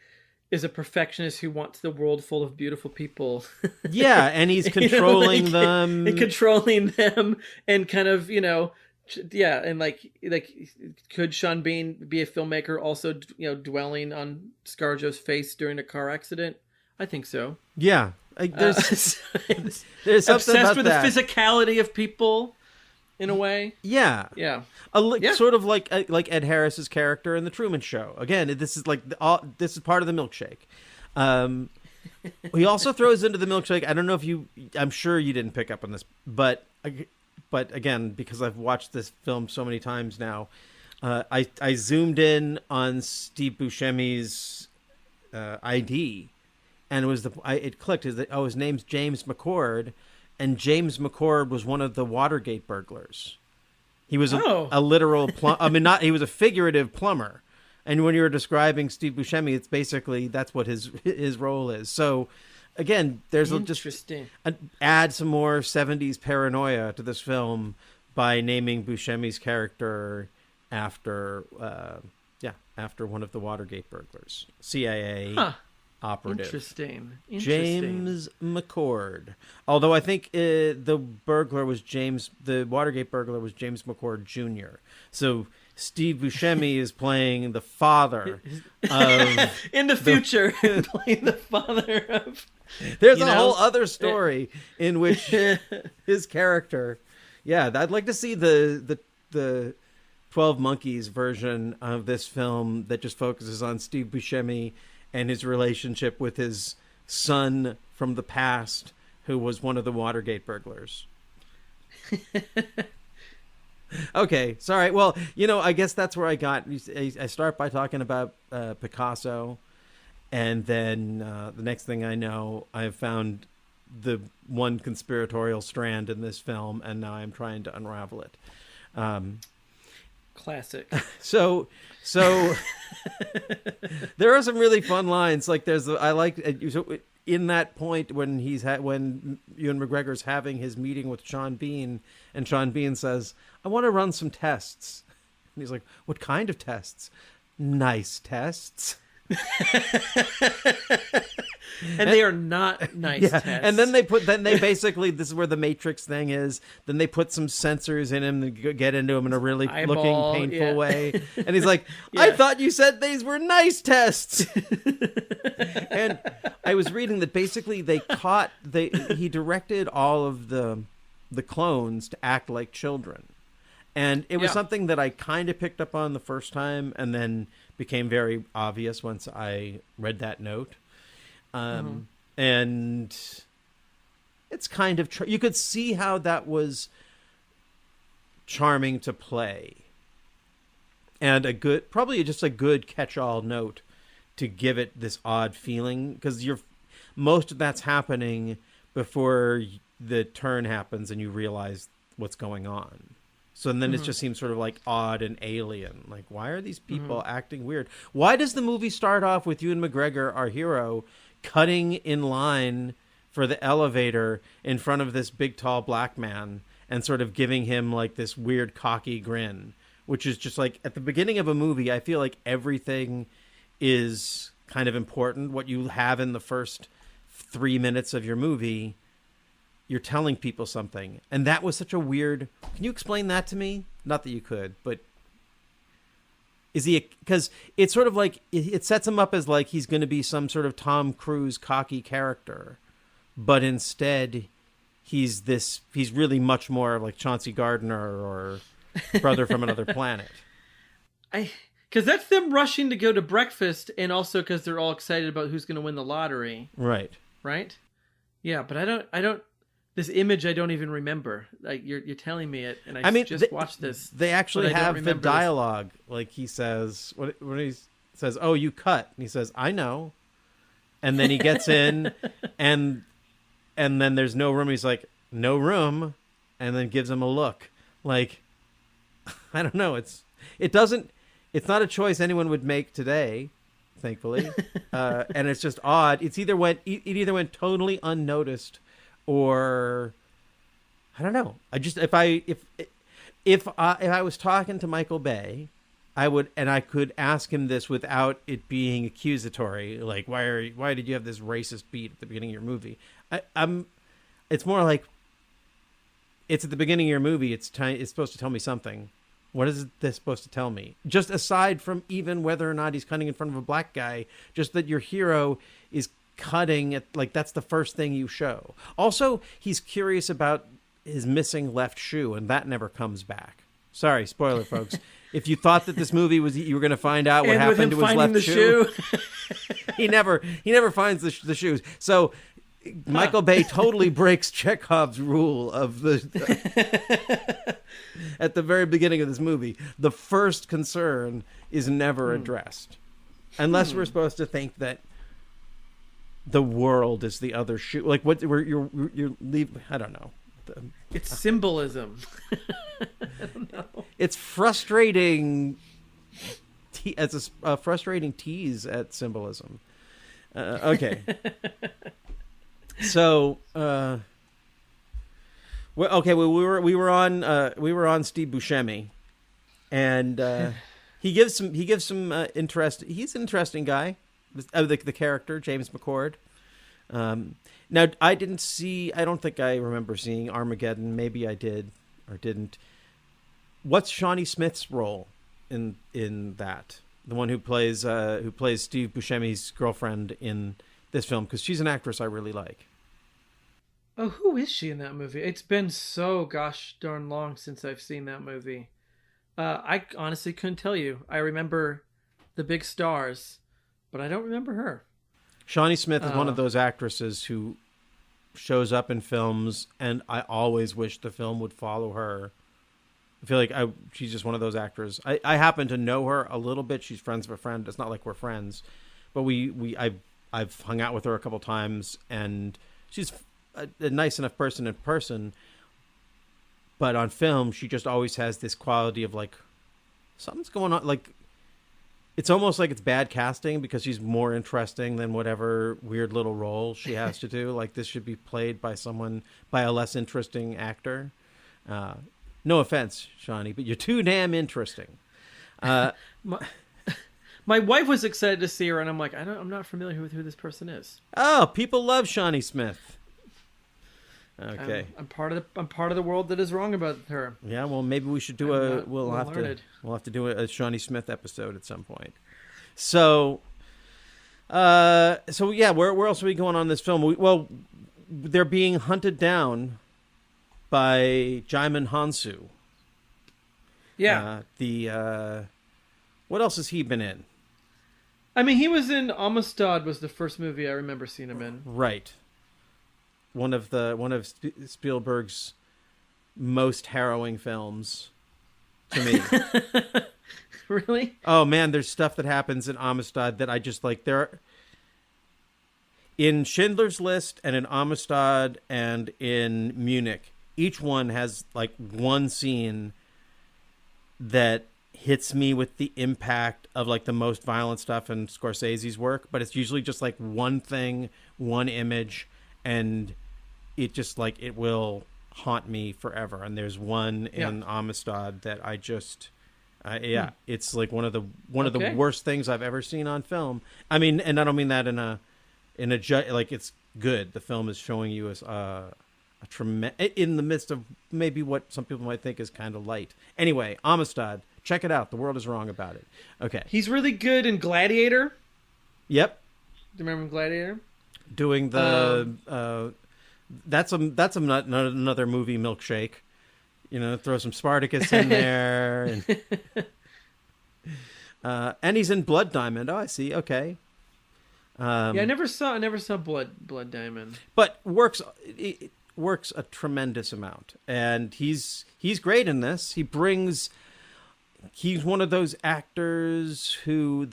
is a perfectionist who wants the world full of beautiful people. Yeah, and he's controlling them. And controlling them, and kind of, you know, yeah, and like could Sean Bean be a filmmaker also, you know, dwelling on ScarJo's face during a car accident? I think so. Yeah. There's something obsessed about with that. the physicality of people in a way. Yeah. Yeah. Sort of like Ed Harris's character in The Truman Show. Again, this is like this is part of the milkshake. He also throws into the milkshake. I don't know if I'm sure you didn't pick up on this, but again, because I've watched this film so many times now, I zoomed in on Steve Buscemi's ID, and it clicked. His name's James McCord, and James McCord was one of the Watergate burglars. He was a literal he was a figurative plumber. And when you were describing Steve Buscemi, it's basically that's what his role is. So again, there's interesting. Add some more 70s paranoia to this film by naming Buscemi's character after one of the Watergate burglars, CIA operative. Interesting. James McCord. Although I think the Watergate burglar was James McCord Jr. So Steve Buscemi is playing the father of in the future, playing the father of. There's a whole other story in which his character. Yeah, I'd like to see the 12 Monkeys version of this film that just focuses on Steve Buscemi and his relationship with his son from the past, who was one of the Watergate burglars. Okay, sorry. Well, I guess that's where I start by talking about Picasso, and then the next thing I know, I've found the one conspiratorial strand in this film, and now I'm trying to unravel it. Classic. So there are some really fun lines. Like in that point when when Ewan McGregor's having his meeting with Sean Bean, and Sean Bean says, "I want to run some tests," and he's like, "What kind of tests?" "Nice tests." And they are not nice tests. And then they basically, this is where the Matrix thing is. Then they put some sensors in him to get into him in a really painful way. And he's like, I thought you said these were nice tests. And I was reading that basically he directed all of the clones to act like children. And it was something that I kind of picked up on the first time, and then became very obvious once I read that note. And it's kind of you could see how that was charming to play, and probably just a good catch-all note to give it this odd feeling, because most of that's happening before the turn happens and you realize what's going on. So then it just seems sort of like odd and alien. Like, why are these people acting weird? Why does the movie start off with Ewan McGregor, our hero, cutting in line for the elevator in front of this big, tall black man and sort of giving him like this weird cocky grin, which is just like at the beginning of a movie, I feel like everything is kind of important. What you have in the first 3 minutes of your movie, you're telling people something. And that was such a weird... Can you explain that to me? Not that you could, but... Is he... Because it's sort of like... It sets him up as like he's going to be some sort of Tom Cruise cocky character. But instead, he's really much more like Chauncey Gardner or Brother from Another Planet. Because that's them rushing to go to breakfast, and also because they're all excited about who's going to win the lottery. Right. Right? Yeah, but I don't... This image I don't even remember. Like you're telling me it, and I mean, just watched this. They actually have the dialogue. Like he says, when he says, "Oh, you cut," and he says, "I know," and then he gets in, and then there's no room. He's like, "No room," and then gives him a look. Like, I don't know. It's not a choice anyone would make today, thankfully, and it's just odd. It either went totally unnoticed. Or I don't know. If I was talking to Michael Bay, I could ask him this without it being accusatory. Like, why did you have this racist beat at the beginning of your movie? It's more like it's at the beginning of your movie. It's supposed to tell me something. What is this supposed to tell me? Just aside from even whether or not he's cutting in front of a black guy, just that your hero is cutting it, like that's the first thing you show. Also, he's curious about his missing left shoe, and that never comes back. Sorry, spoiler, folks. If you thought that this movie was you were going to find out what happened to his left shoe, he never finds the shoes. So Michael Bay totally breaks Chekhov's rule of the at the very beginning of this movie. The first concern is never addressed, unless we're supposed to think that the world is the other shoe. Like what? Where you're leave? I don't know. It's symbolism. I don't know. It's frustrating. It's a frustrating tease at symbolism. Okay. So, we were on Steve Buscemi, and he gives some interest. He's an interesting guy. The character, James McCord. Now, I don't think I remember seeing Armageddon. Maybe I did or didn't. What's Shawnee Smith's role in that? The one who plays Steve Buscemi's girlfriend in this film? Because she's an actress I really like. Oh, who is she in that movie? It's been so gosh darn long since I've seen that movie. I honestly couldn't tell you. I remember the big stars, but I don't remember her. Shawnee Smith is one of those actresses who shows up in films, and I always wish the film would follow her. I feel like she's just one of those actors. I happen to know her a little bit. She's friends of a friend. It's not like we're friends, but I've hung out with her a couple times, and she's a nice enough person in person. But on film, she just always has this quality of like something's going on. Like it's almost like it's bad casting because she's more interesting than whatever weird little role she has to do. Like this should be played by a less interesting actor. No offense, Shawnee, but you're too damn interesting. My wife was excited to see her, and I'm like, I'm not familiar with who this person is. Oh, people love Shawnee Smith. Okay, I'm part of the world that is wrong about her. Yeah, well, maybe we should do we'll have to do a Shawnee Smith episode at some point. So yeah, where else are we going on this film? They're being hunted down by Djimon Hounsou. Yeah. What else has he been in? I mean, he was in Amistad. Was the first movie I remember seeing him in. Right. One of Spielberg's most harrowing films to me. Really? Oh man, there's stuff that happens in Amistad that I just like. In Schindler's List and in Amistad and in Munich, each one has like one scene that hits me with the impact of like the most violent stuff in Scorsese's work, but it's usually just like one thing, one image, and it just like it will haunt me forever. And there's one in Amistad that Yeah, it's like one of the worst things I've ever seen on film. I mean, and I don't mean that in a like it's good. The film is showing you as in the midst of maybe what some people might think is kind of light. Anyway, Amistad, check it out. The world is wrong about it. Okay, he's really good in Gladiator. Yep. Do you remember Gladiator? Doing the that's another movie, Milkshake. You know, throw some Spartacus in there, and he's in Blood Diamond. Oh, I see. Okay. Yeah, I never saw Blood Diamond, but it works a tremendous amount, and he's great in this. He's one of those actors who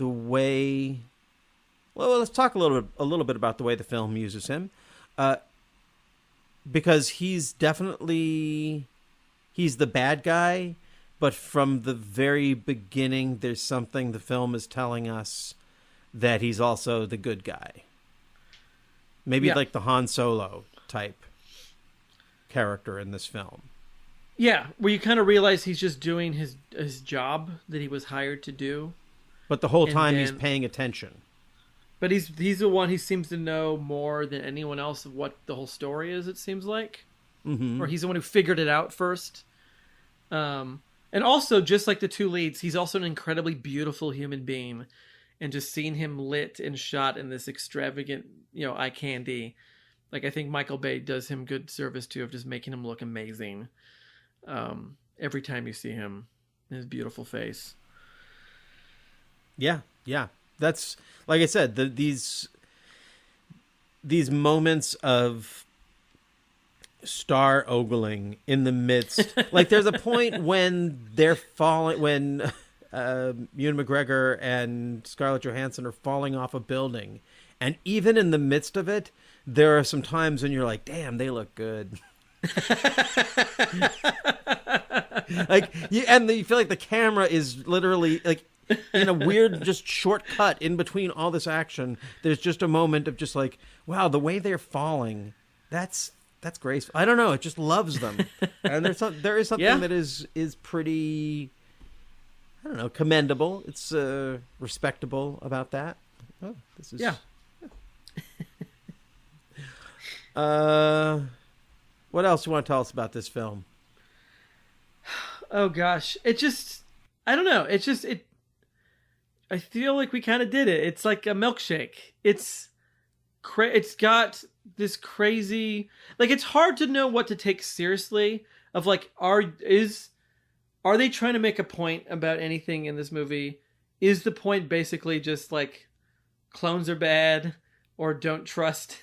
let's talk a little bit about the way the film uses him, because he's definitely. He's the bad guy, but from the very beginning, there's something the film is telling us that he's also the good guy. Maybe like the Han Solo type character in this film. Yeah, where you kind of realize he's just doing his job that he was hired to do. But the whole time he's paying attention. But he's the one who seems to know more than anyone else of what the whole story is, it seems like. Mm-hmm. Or he's the one who figured it out first. And also, just like the two leads, he's also an incredibly beautiful human being. And just seeing him lit and shot in this extravagant, eye candy. Like, I think Michael Bay does him good service, too, of just making him look amazing. Every time you see him, his beautiful face. Yeah. That's, like I said, these moments of star ogling in the midst. Like, there's a point when they're falling, when Ewan McGregor and Scarlett Johansson are falling off a building, and even in the midst of it, there are some times when you're like, damn, they look good. And you feel like the camera is literally like in a weird just shortcut in between all this action. There's just a moment of just like, wow, the way they're falling, that's graceful. I don't know, it just loves them. And there is something that is pretty, I don't know, commendable. It's respectable about that. Oh, this is what else do you want to tell us about this film? Oh gosh, I don't know. I feel like we kind of did it. It's like a milkshake. It's got this crazy, like, it's hard to know what to take seriously of, like, are they trying to make a point about anything in this movie? Is the point basically just like clones are bad, or don't trust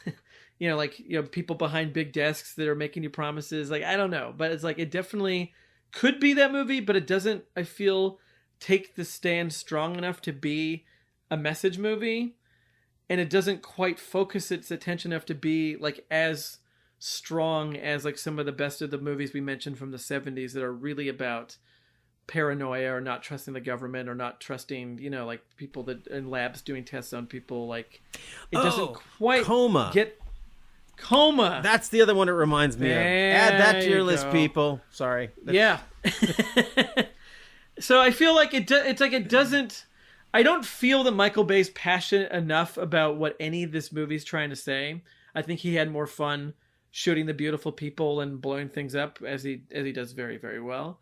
people behind big desks that are making you promises? Like, I don't know, but it's like, it definitely could be that movie, but it doesn't, I feel, take the stand strong enough to be a message movie. And it doesn't quite focus its attention enough to be like as strong as like some of the best of the movies we mentioned from the 70s that are really about paranoia, or not trusting the government, or not trusting, like people that in labs doing tests on people. Like, it doesn't quite get Coma. That's the other one it reminds me of. Add that to your list, people. Sorry. Yeah. So I feel like it's like it doesn't. I don't feel that Michael Bay's passionate enough about what any of this movie's trying to say. I think he had more fun shooting the beautiful people and blowing things up, as he does very, very well.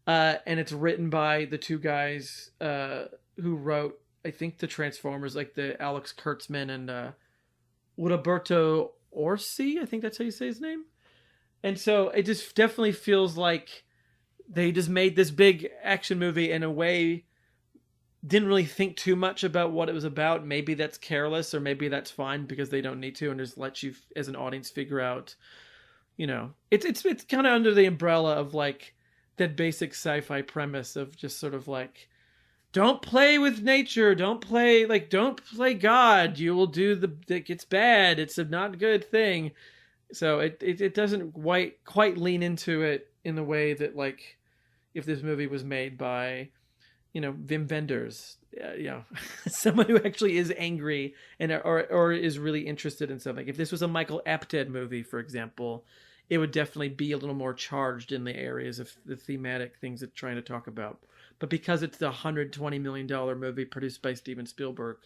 And it's written by the two guys who wrote, I think, the Transformers, like the Alex Kurtzman and Roberto Orsi. I think that's how you say his name. And so it just definitely feels like they just made this big action movie in a way, didn't really think too much about what it was about. Maybe that's careless, or maybe that's fine because they don't need to, and just let you as an audience figure out, it's kind of under the umbrella of like that basic sci-fi premise of just sort of like, don't play with nature, don't play God, you will do it gets bad, it's a not good thing. So it doesn't quite lean into it in the way that, like, if this movie was made by, Wim Wenders, someone who actually is angry and or is really interested in something. If this was a Michael Apted movie, for example, it would definitely be a little more charged in the areas of the thematic things it's trying to talk about. but because it's the $120 million movie produced by Steven Spielberg,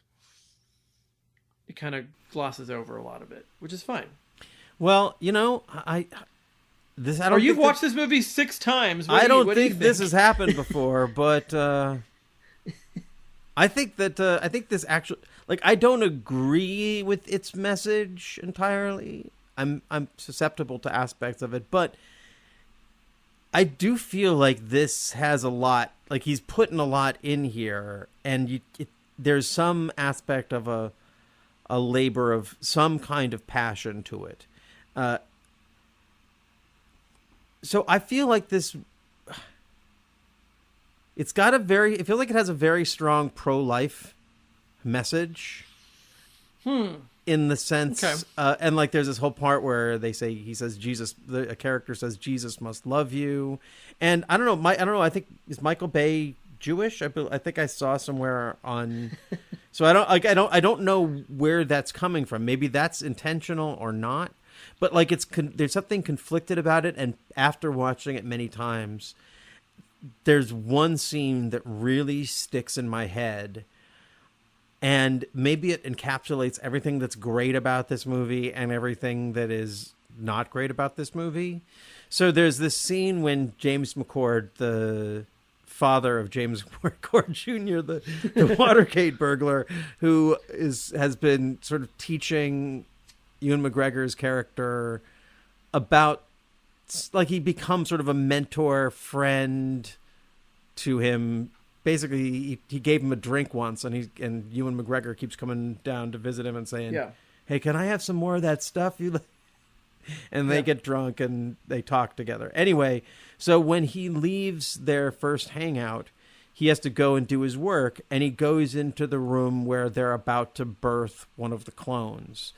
it kind of glosses over a lot of it, which is fine. Well, you know, I don't. Or you've watched this movie 6 times. I don't think this has happened before, but I think this actually, like, I don't agree with its message entirely. I'm susceptible to aspects of it, but I do feel like this has a lot. Like, he's putting a lot in here, and there's some aspect of a labor of some kind of passion to it. So I feel like this, it feels like it has a very strong pro-life message. In the sense, okay. And like there's this whole part where he says Jesus, a character says Jesus must love you, and I don't know. I think, is Michael Bay Jewish? I think I saw somewhere on. So I don't know where that's coming from. Maybe that's intentional or not. But like there's something conflicted about it, and after watching it many times, there's one scene that really sticks in my head, and maybe it encapsulates everything that's great about this movie and everything that is not great about this movie. So there's this scene when James McCord, the father of James McCord Jr., the Watergate burglar, who has been sort of teaching Ewan McGregor's character about, like, he becomes sort of a mentor friend to him. Basically, he gave him a drink once, and Ewan McGregor keeps coming down to visit him and saying, "Hey, can I have some more of that stuff you like?" And they get drunk and they talk together. Anyway, so when he leaves their first hangout, he has to go and do his work, and he goes into the room where they're about to birth one of the clones.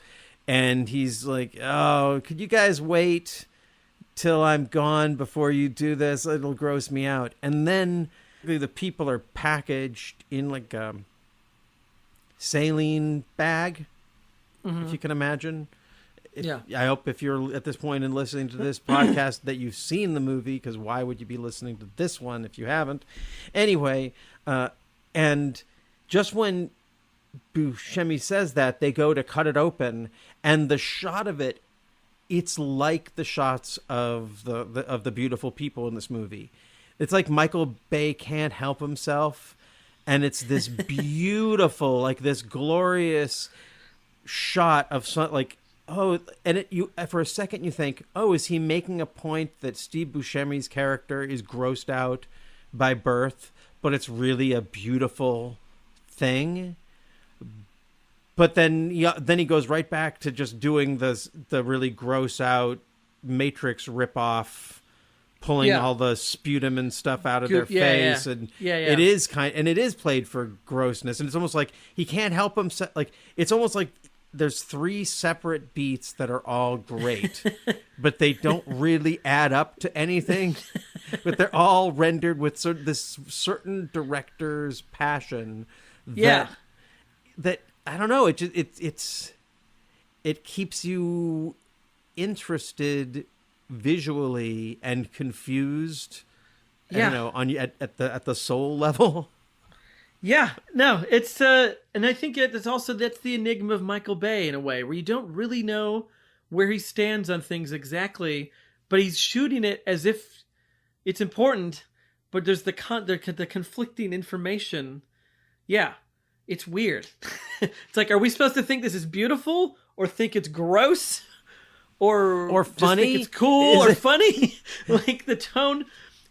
And he's like, "Oh, could you guys wait till I'm gone before you do this? It'll gross me out." And then the people are packaged in like a saline bag, if you can imagine. I hope if you're at this point in listening to this podcast that you've seen the movie, because why would you be listening to this one if you haven't? Anyway, and just when Buscemi says that, they go to cut it open, and the shot of it, it's like the shots of the beautiful people in this movie. It's like Michael Bay can't help himself, and it's this beautiful, like this glorious shot of for a second you think, oh, is he making a point that Steve Buscemi's character is grossed out by birth, but it's really a beautiful thing? But then he goes right back to just doing the really gross out Matrix ripoff, pulling all the sputum and stuff out of their face, and it is played for grossness, and it's almost like he can't help himself. Like, it's almost like there's 3 separate beats that are all great, but they don't really add up to anything. But they're all rendered with this certain director's passion. That I don't know. It keeps you interested visually and confused. I don't know, at the soul level. Yeah, no, it's and I think that's the enigma of Michael Bay in a way, where you don't really know where he stands on things exactly, but he's shooting it as if it's important, but there's the conflicting information. Yeah, it's weird. It's like, are we supposed to think this is beautiful, or think it's gross, or funny? Just think it's cool or funny? Like the tone.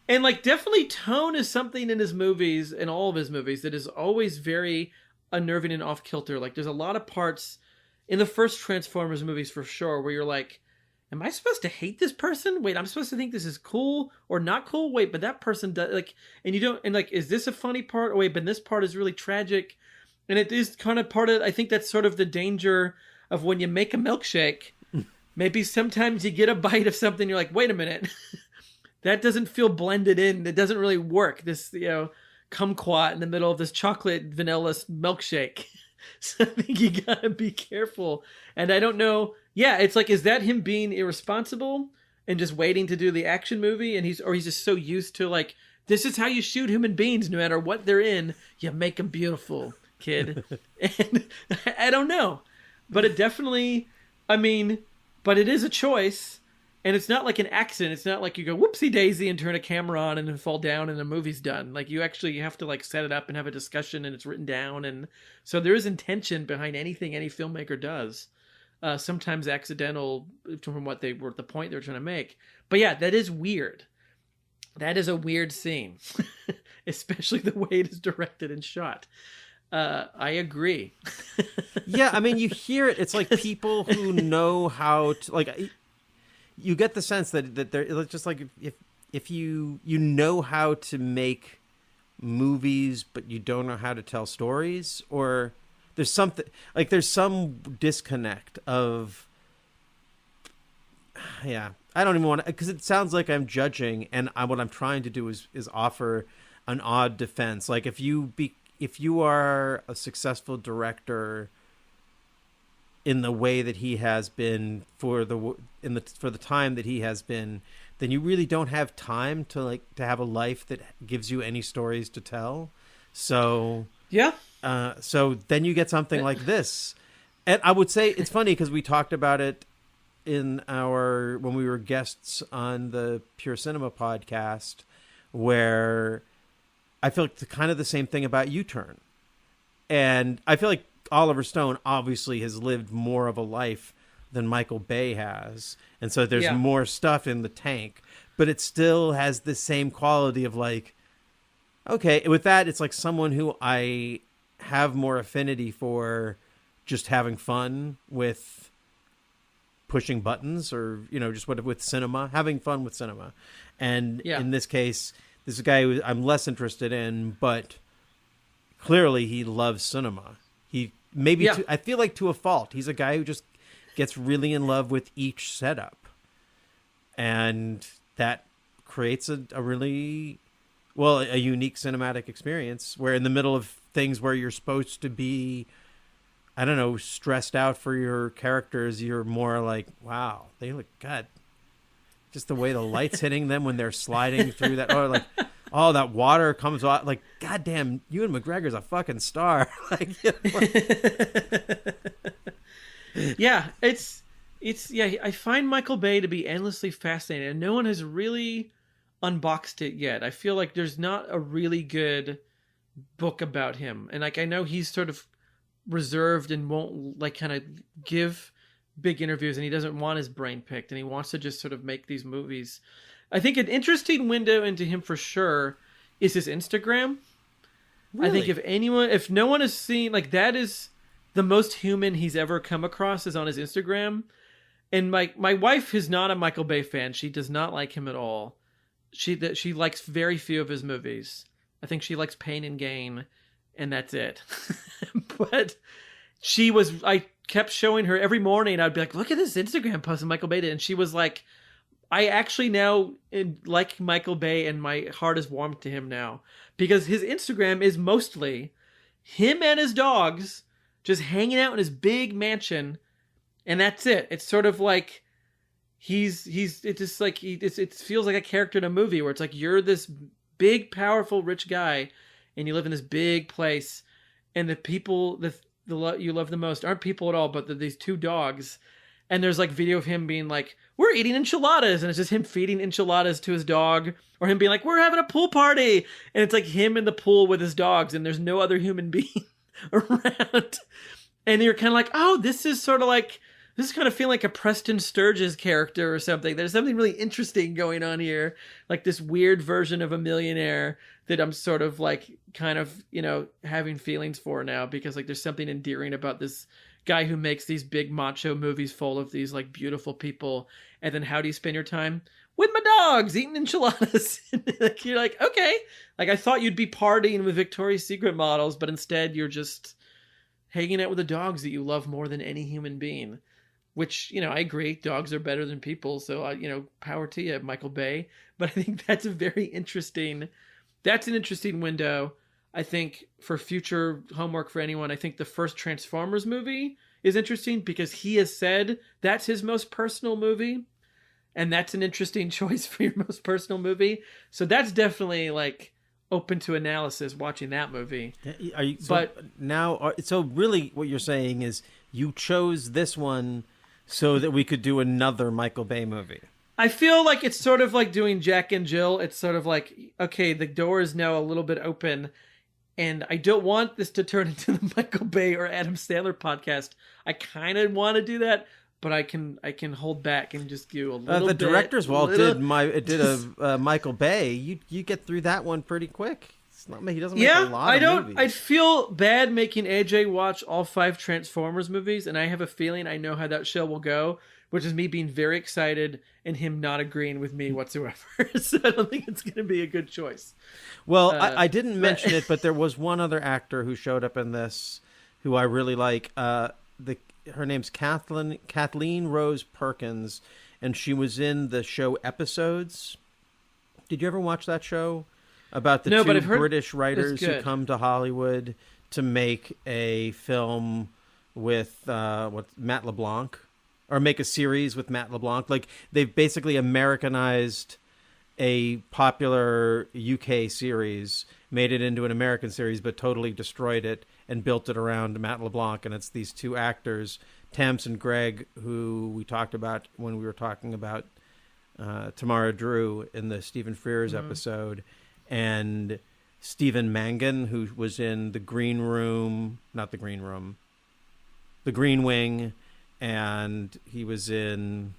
And like, definitely tone is something in his movies, in all of his movies, that is always very unnerving and off kilter. Like, there's a lot of parts in the first Transformers movies for sure where you're like, am I supposed to hate this person? Wait, I'm supposed to think this is cool or not cool? Wait, but that person does, like, and you don't, and like, is this a funny part? Oh, wait, but this part is really tragic. And it is kind of part of, I think that's sort of the danger of when you make a milkshake. Maybe sometimes you get a bite of something, you're like, wait a minute. That doesn't feel blended in. It doesn't really work. This, kumquat in the middle of this chocolate vanilla milkshake. So I think you gotta be careful. And I don't know. Yeah, it's like, is that him being irresponsible and just waiting to do the action movie? And he's just so used to like This is how you shoot human beings, no matter what they're in. You make them beautiful, kid. And I don't know. But it definitely, but it is a choice. And it's not like an accident. It's not like you go whoopsie daisy and turn a camera on and then fall down and the movie's done. Like you have to like set it up and have a discussion and it's written down. And so there is intention behind anything any filmmaker does. Sometimes accidental from what the point they were trying to make. But yeah, that is weird. That is a weird scene, especially the way it is directed and shot. I agree. Yeah, I mean, you hear it. It's like people who know how to, like, you get the sense that they're it's just like if you know how to make movies, but you don't know how to tell stories, or there's something like there's some disconnect of, yeah. I don't even want to, because it sounds like I'm judging, and what I'm trying to do is offer an odd defense. Like if you are a successful director in the way that he has been for the time that he has been, then you really don't have time to have a life that gives you any stories to tell. So yeah. So then you get something like this, and I would say it's funny because we talked about it when we were guests on the Pure Cinema podcast, where I feel like kind of the same thing about U-Turn. And I feel like Oliver Stone obviously has lived more of a life than Michael Bay has. And so there's more stuff in the tank, but it still has the same quality of like, okay, with that, it's like someone who I have more affinity for just having fun with pushing buttons, or just with cinema, having fun with cinema. And in this case, this is a guy who I'm less interested in, but clearly he loves cinema. He maybe I feel like to a fault. He's a guy who just gets really in love with each setup, and that creates a really a unique cinematic experience where in the middle of things where you're supposed to be, I don't know, stressed out for your characters, you're more like, wow, they look good. Just the way the light's hitting them when they're sliding through that, or like, oh, that water comes off. Like, goddamn, Ewan McGregor's a fucking star. Yeah, I find Michael Bay to be endlessly fascinating, and no one has really unboxed it yet. I feel like there's not a really good book about him, and like I know he's sort of reserved and won't kind of give big interviews, and he doesn't want his brain picked, and he wants to just sort of make these movies. I think an interesting window into him for sure is his Instagram. Really? I think if no one has seen, that is the most human he's ever come across is on his Instagram. And my wife is not a Michael Bay fan. She does not like him at all. She likes very few of his movies. I think she likes Pain and Gain, and that's it. But I kept showing her every morning. I'd be like, look at this Instagram post that Michael Bay did. And she was like, I actually now like Michael Bay, and my heart is warmed to him now, because his Instagram is mostly him and his dogs just hanging out in his big mansion. And that's it. It's sort of like it feels like a character in a movie where it's like, you're this big, powerful, rich guy, and you live in this big place, and the people you love the most aren't people at all, but these two dogs. And there's video of him being like, we're eating enchiladas, and it's just him feeding enchiladas to his dog, or him being like, we're having a pool party, and it's like him in the pool with his dogs, and there's no other human being around. And you're kind of like, oh, this is kind of feeling like a Preston Sturges character or something. There's something really interesting going on here. Like this weird version of a millionaire that I'm sort of having feelings for now, because there's something endearing about this guy who makes these big macho movies full of these beautiful people. And then how do you spend your time? With my dogs, eating enchiladas. You're like, okay. I thought you'd be partying with Victoria's Secret models, but instead you're just hanging out with the dogs that you love more than any human being. Which, I agree, dogs are better than people, so, power to you, Michael Bay. But I think that's an interesting window. I think for future homework for anyone, I think the first Transformers movie is interesting, because he has said that's his most personal movie. and that's an interesting choice for your most personal movie. So that's definitely like open to analysis watching that movie. So really what you're saying is you chose this one so that we could do another Michael Bay movie. I feel like it's sort of like doing Jack and Jill. It's sort of like, okay, the door is now a little bit open, and I don't want this to turn into the Michael Bay or Adam Sandler podcast. I kind of want to do that, but I can hold back and just do a little the bit. Director's Wall did a Michael Bay. You get through that one pretty quick. It's not he doesn't make a lot of movies. I'd feel bad making AJ watch all 5 Transformers movies, and I have a feeling I know how that show will go, which is me being very excited and him not agreeing with me whatsoever. So I don't think it's going to be a good choice. Well, I didn't mention it, but there was one other actor who showed up in this who I really like. Her name's Kathleen Rose Perkins, and she was in the show Episodes. Did you ever watch that show? About the two British writers who come to Hollywood to make a film with Matt LeBlanc, or make a series with Matt LeBlanc. Like, they've basically Americanized a popular UK series, made it into an American series, but totally destroyed it and built it around Matt LeBlanc. And it's these two actors, Tamsin Gregg, who we talked about when we were talking about Tamara Drew in the Stephen Frears episode, and Stephen Mangan, who was in The Green Wing, and he was in,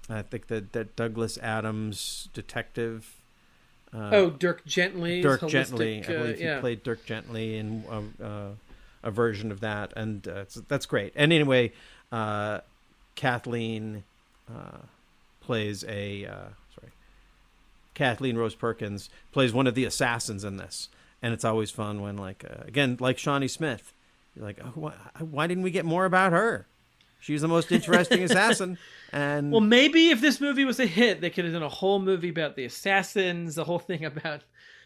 I think, that Douglas Adams detective. Dirk Gently. Dirk Gently. I believe he played Dirk Gently in a version of that, and that's great. And anyway, Kathleen Kathleen Rose Perkins plays one of the assassins in this, and it's always fun when, again, like Shawnee Smith, you're like, oh, why didn't we get more about her? She's the most interesting assassin. And well, maybe if this movie was a hit, they could have done a whole movie about the assassins, the whole thing about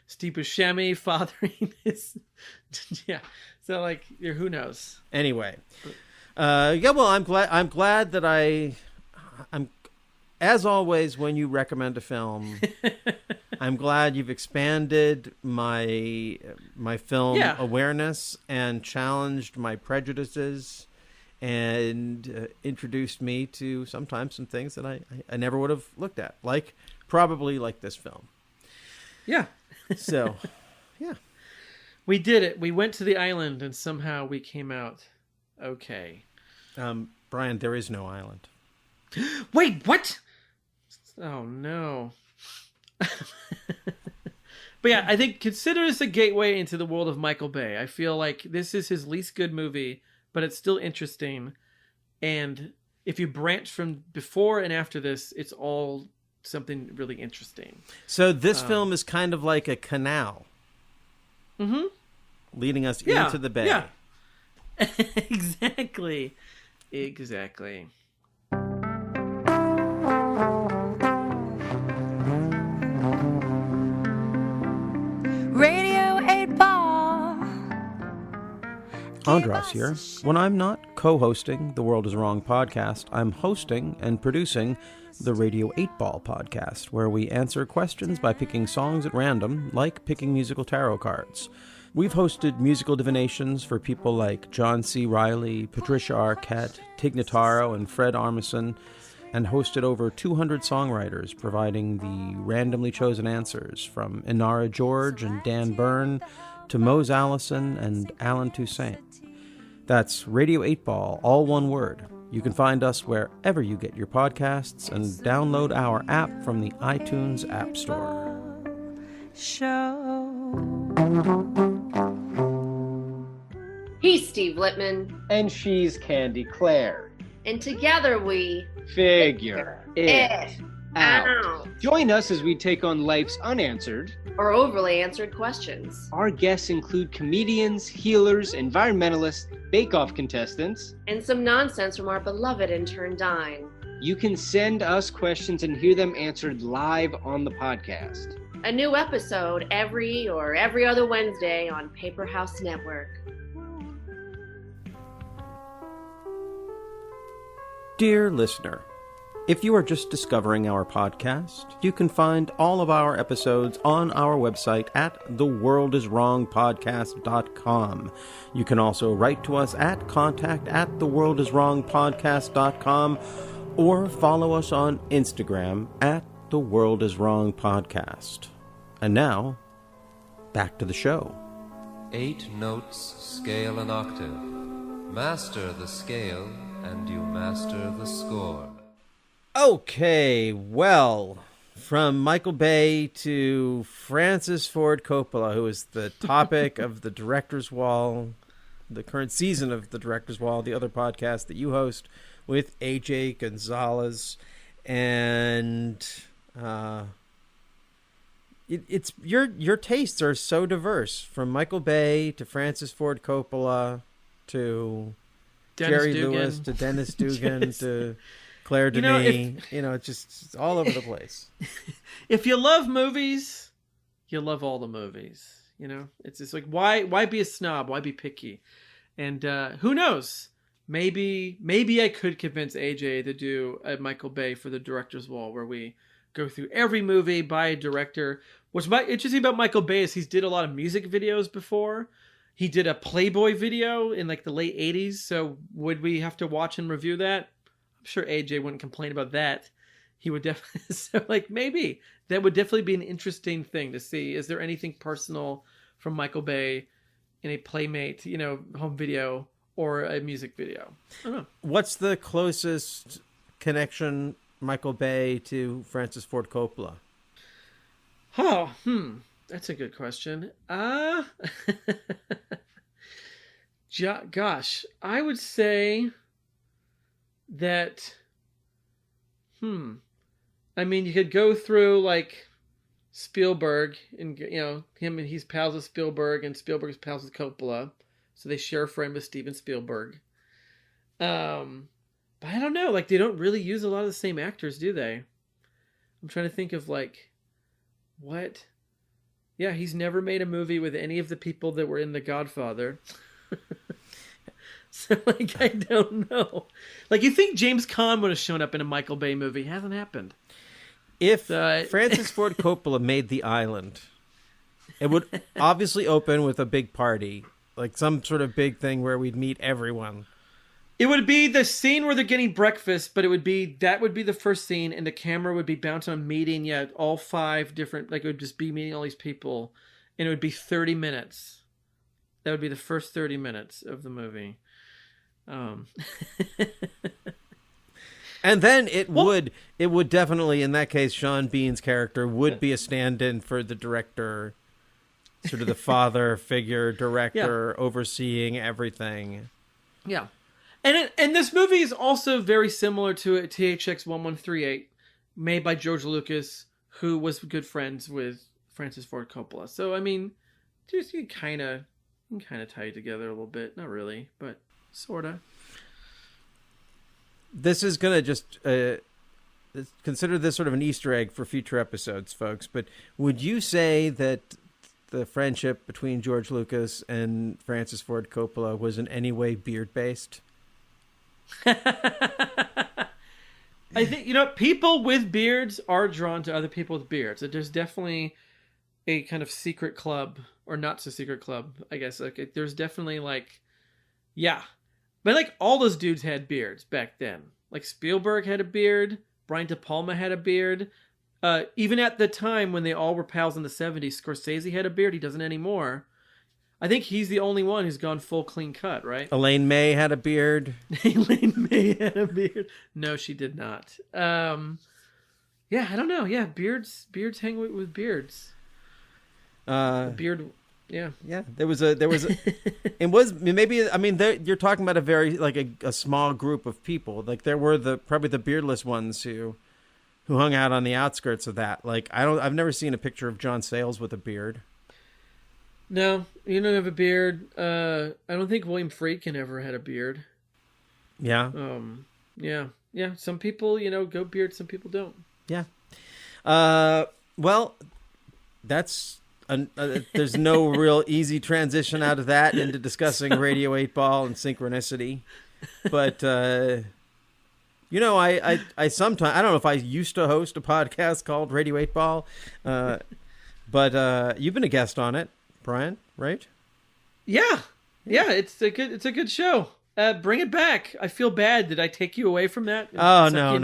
Steve Buscemi fathering his. Yeah, so who knows? Anyway, well, I'm glad that I'm. As always, when you recommend a film, I'm glad you've expanded my film awareness and challenged my prejudices, and introduced me to sometimes some things that I never would have looked at, probably like this film. Yeah. So, yeah. We did it. We went to the island, and somehow we came out okay. Bryan, there is no island. Wait, what? Oh, no. But yeah, I think consider this a gateway into the world of Michael Bay. I feel like this is his least good movie, but it's still interesting. And if you branch from before and after this, it's all something really interesting. So this film is kind of like a canal. Mm-hmm. Leading us into the bay. Yeah. Exactly. Radio 8 Ball. Andros here. When I'm not co-hosting The World is Wrong podcast, I'm hosting and producing the Radio 8 Ball podcast, where we answer questions by picking songs at random, like picking musical tarot cards. We've hosted musical divinations for people like John C. Reilly, Patricia Arquette, Tig Notaro, and Fred Armisen, and hosted over 200 songwriters, providing the randomly chosen answers from Inara George and Dan Byrne to Mose Allison and Alan Toussaint. That's Radio 8 Ball, all one word. You can find us wherever you get your podcasts and download our app from the iTunes App Store. He's Steve Littman. And she's Candy Clare. And together we figure it out. Join us as we take on life's unanswered or overly answered questions. Our guests include comedians, healers, environmentalists, bake-off contestants, and some nonsense from our beloved intern Dine. You can send us questions and hear them answered live on the podcast. A new episode every other Wednesday on Paper House Network. Dear listener, If you are just discovering our podcast, you can find all of our episodes on our website at theworldiswrongpodcast.com. You can also write to us at contact@theworldiswrongpodcast.com or follow us on Instagram at theworldiswrongpodcast. And now, back to the show. 8 notes, scale an octave. Master the scale, and you master the score. Okay, well, from Michael Bay to Francis Ford Coppola, who is the topic of the Director's Wall, the current season of the Director's Wall, the other podcast that you host with AJ Gonzalez, and it's your tastes are so diverse, from Michael Bay to Francis Ford Coppola to Jerry Lewis to Dennis Dugan to Claire Denis. It's all over the place. If you love movies, you love all the movies. It's just like, why be a snob? Why be picky? And who knows? Maybe I could convince AJ to do a Michael Bay for the Director's Wall, where we go through every movie by a director. What's interesting about Michael Bay is he's did a lot of music videos before. He did a Playboy video in like the late 80s. So would we have to watch and review that? I'm sure AJ wouldn't complain about that. He would definitely. So maybe that would definitely be an interesting thing to see. Is there anything personal from Michael Bay in a Playmate, home video or a music video? I don't know. What's the closest connection Michael Bay to Francis Ford Coppola? Oh, that's a good question. Gosh, I would say that, I mean, you could go through like Spielberg and, him, and he's pals with Spielberg and Spielberg's pals with Coppola. So they share a friend with Steven Spielberg. But I don't know, like they don't really use a lot of the same actors, do they? I'm trying to think of like, what? Yeah, he's never made a movie with any of the people that were in The Godfather. So, I don't know. Like, you think James Caan would have shown up in a Michael Bay movie? Hasn't happened. If Francis Ford Coppola made The Island, it would obviously open with a big party. Like, some sort of big thing where we'd meet everyone. It would be the scene where they're getting breakfast, but that would be the first scene, and the camera would be bouncing on meeting, all 5 different, like it would just be meeting all these people, and it would be 30 minutes. That would be the first 30 minutes of the movie. And then it would definitely, in that case, Sean Bean's character would be a stand-in for the director, sort of the father figure, director, overseeing everything. Yeah. And this movie is also very similar to a THX 1138, made by George Lucas, who was good friends with Francis Ford Coppola. So I mean, just you kind of tie it together a little bit. Not really, but sorta. This is gonna just consider this sort of an Easter egg for future episodes, folks. But would you say that the friendship between George Lucas and Francis Ford Coppola was in any way beard-based? I think, people with beards are drawn to other people with beards. There's definitely a kind of secret club, or not so secret club, I guess. Like, there's definitely but all those dudes had beards back then. Like Spielberg had a beard, Brian De Palma had a beard. Even at the time when they all were pals in the 70s, Scorsese had a beard. He doesn't anymore. I think he's the only one who's gone full clean cut, right? Elaine May had a beard. Elaine May had a beard. No, she did not. I don't know. Yeah, beards hang with beards. Beard. Yeah. There was it was maybe. I mean, you're talking about a very a small group of people. Like there were probably the beardless ones who hung out on the outskirts of that. Like I've never seen a picture of John Sayles with a beard. No, you don't have a beard. I don't think William Friedkin ever had a beard. Yeah. Yeah. Some people, go beard. Some people don't. Yeah. Well, that's there's no real easy transition out of that into discussing Radio 8 Ball and synchronicity. But I sometimes, I don't know if I used to host a podcast called Radio 8 Ball, but you've been a guest on it, Bryan, right? Yeah. It's a good show. Bring it back. I feel bad. Did I take you away from that? Oh no.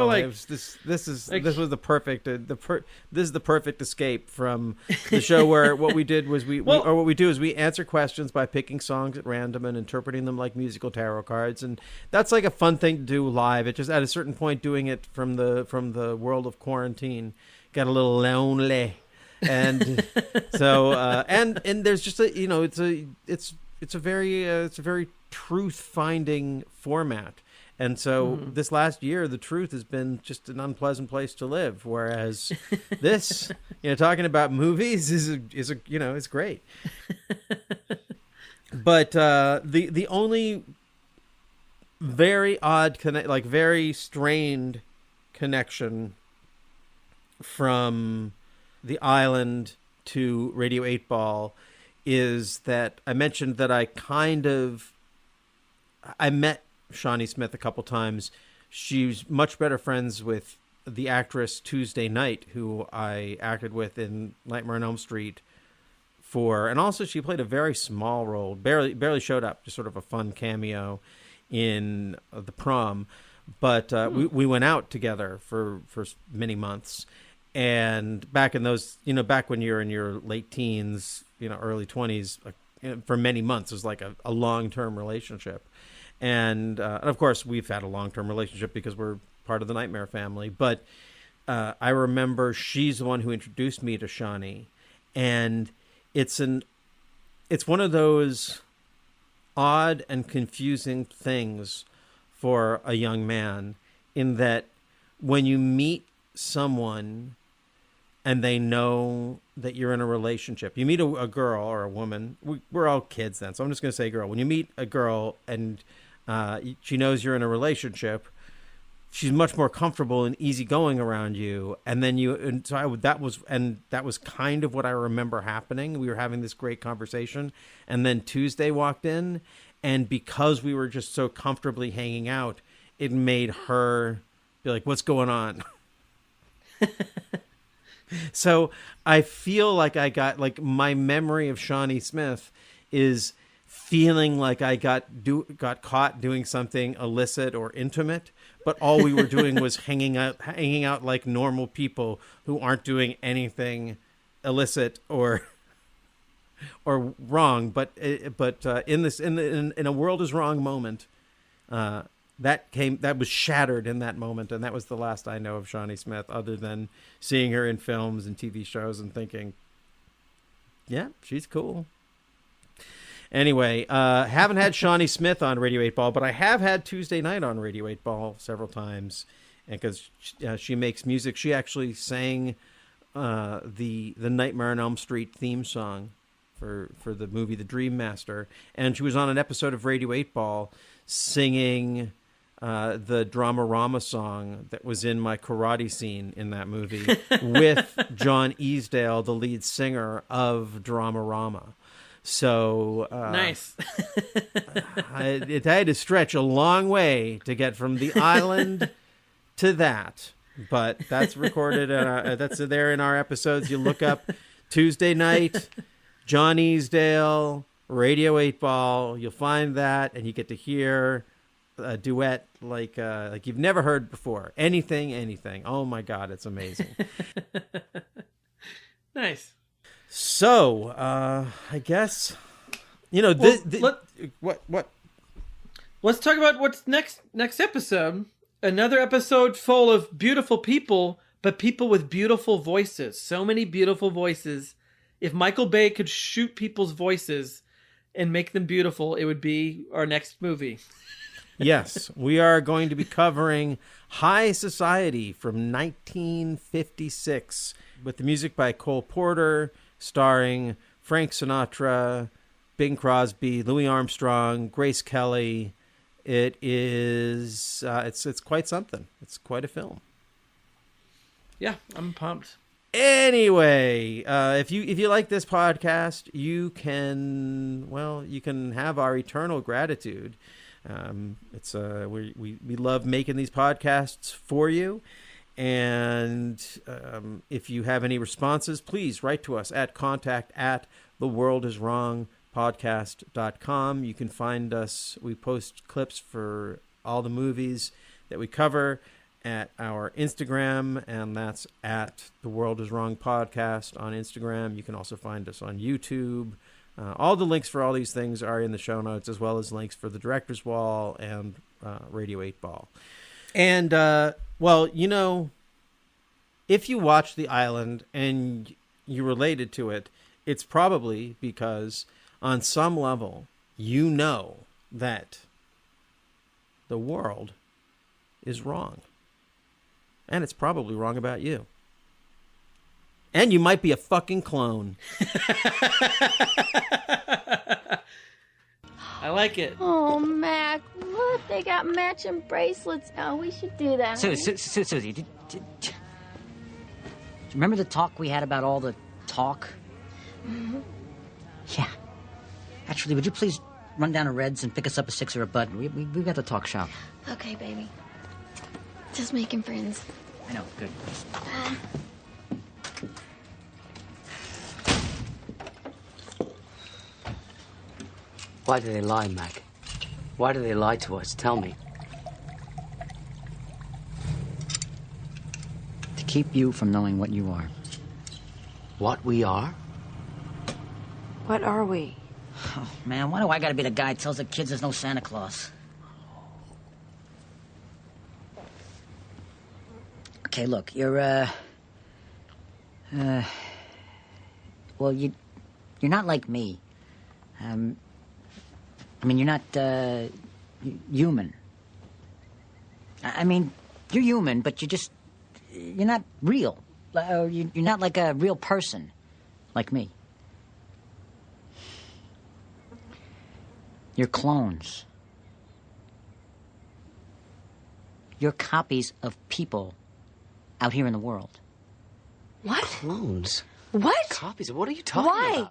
Like, this is the perfect escape from the show where what we did was we answer questions by picking songs at random and interpreting them like musical tarot cards, and that's like a fun thing to do live. It just at a certain point doing it from the world of quarantine got a little lonely, and so and there's just it's a very truth-finding format. And so this last year, the truth has been just an unpleasant place to live. Whereas this, talking about movies is great. But the only very odd very strained connection from the island to Radio 8 Ball is that I mentioned that I met Shawnee Smith a couple times. She's much better friends with the actress Tuesday Knight, who I acted with in Nightmare on Elm Street and also she played a very small role, barely showed up, just sort of a fun cameo in The Prom. But we went out together for many months. And back in those, back when you're in your late teens, early 20s, for many months, it was like a long-term relationship. And of course, we've had a long-term relationship because we're part of the Nightmare family. But I remember she's the one who introduced me to Shawnee. And it's one of those odd and confusing things for a young man, in that when you meet someone and they know that you're in a relationship, you meet a girl or a woman. We're all kids then, so I'm just going to say girl. When you meet a girl and she knows you're in a relationship, she's much more comfortable and easygoing around you. And then that was kind of what I remember happening. We were having this great conversation, and then Tuesday walked in, and because we were just so comfortably hanging out, it made her be like, "What's going on?" So I feel like I got, my memory of Shawnee Smith is feeling like I got caught doing something illicit or intimate, but all we were doing was hanging out like normal people who aren't doing anything illicit or wrong. But in a world is wrong moment, that was shattered in that moment, and that was the last I know of Shawnee Smith, other than seeing her in films and TV shows and thinking, yeah, she's cool. Anyway, haven't had Shawnee Smith on Radio 8 Ball, but I have had Tuesday Knight on Radio 8 Ball several times, and because she makes music. She actually sang the Nightmare on Elm Street theme song for the movie The Dream Master, and she was on an episode of Radio 8 Ball singing the Dramarama song that was in my karate scene in that movie with John Easdale, the lead singer of Dramarama. So nice. I had to stretch a long way to get from the island to that, but that's recorded. That's there in our episodes. You look up Tuesday Knight, John Easdale, Radio 8 Ball. You'll find that, and you get to hear a duet like you've never heard before. Anything. Oh my God, it's amazing. Nice. So, I guess, what? Let's talk about what's next episode. Another episode full of beautiful people, but people with beautiful voices. So many beautiful voices. If Michael Bay could shoot people's voices and make them beautiful, it would be our next movie. Yes, we are going to be covering High Society from 1956 with the music by Cole Porter, starring Frank Sinatra, Bing Crosby, Louis Armstrong, Grace Kelly. It is it's quite something. It's quite a film. Yeah, I'm pumped. Anyway, if you like this podcast, you can have our eternal gratitude It's we love making these podcasts for you. And if you have any responses, please write to us at contact@theworldiswrongpodcast.com. You can find us. We post clips for all the movies that we cover at our Instagram, and that's at The World Is Wrong Podcast on Instagram. You can also find us on YouTube. All the links for all these things are in the show notes, as well as links for the Director's Wall and Radio 8 Ball. And, well, you know, if you watch The Island and you related to it, it's probably because on some level you know that the world is wrong. And it's probably wrong about you. And you might be a fucking clone. I like it. Oh, Mac, look, they got matching bracelets now. We should do that. Susie, do you remember the talk we had about all the talk? Mm-hmm. Yeah. Actually, would you please run down to Red's and pick us up a six or a bud? We've got the talk shop. Okay, baby. Just making friends. I know, good. Why do they lie, Mac? Why do they lie to us? Tell me. To keep you from knowing what you are. What we are? What are we? Oh, man, why do I gotta be the guy who tells the kids there's no Santa Claus? Okay, look, you're, well, you're not like me. I mean, you're not, human. I mean, you're human, but you're not real. You're not like a real person, like me. You're clones. You're copies of people out here in the world. What? Clones? What? Copies? What are you talking about? Why?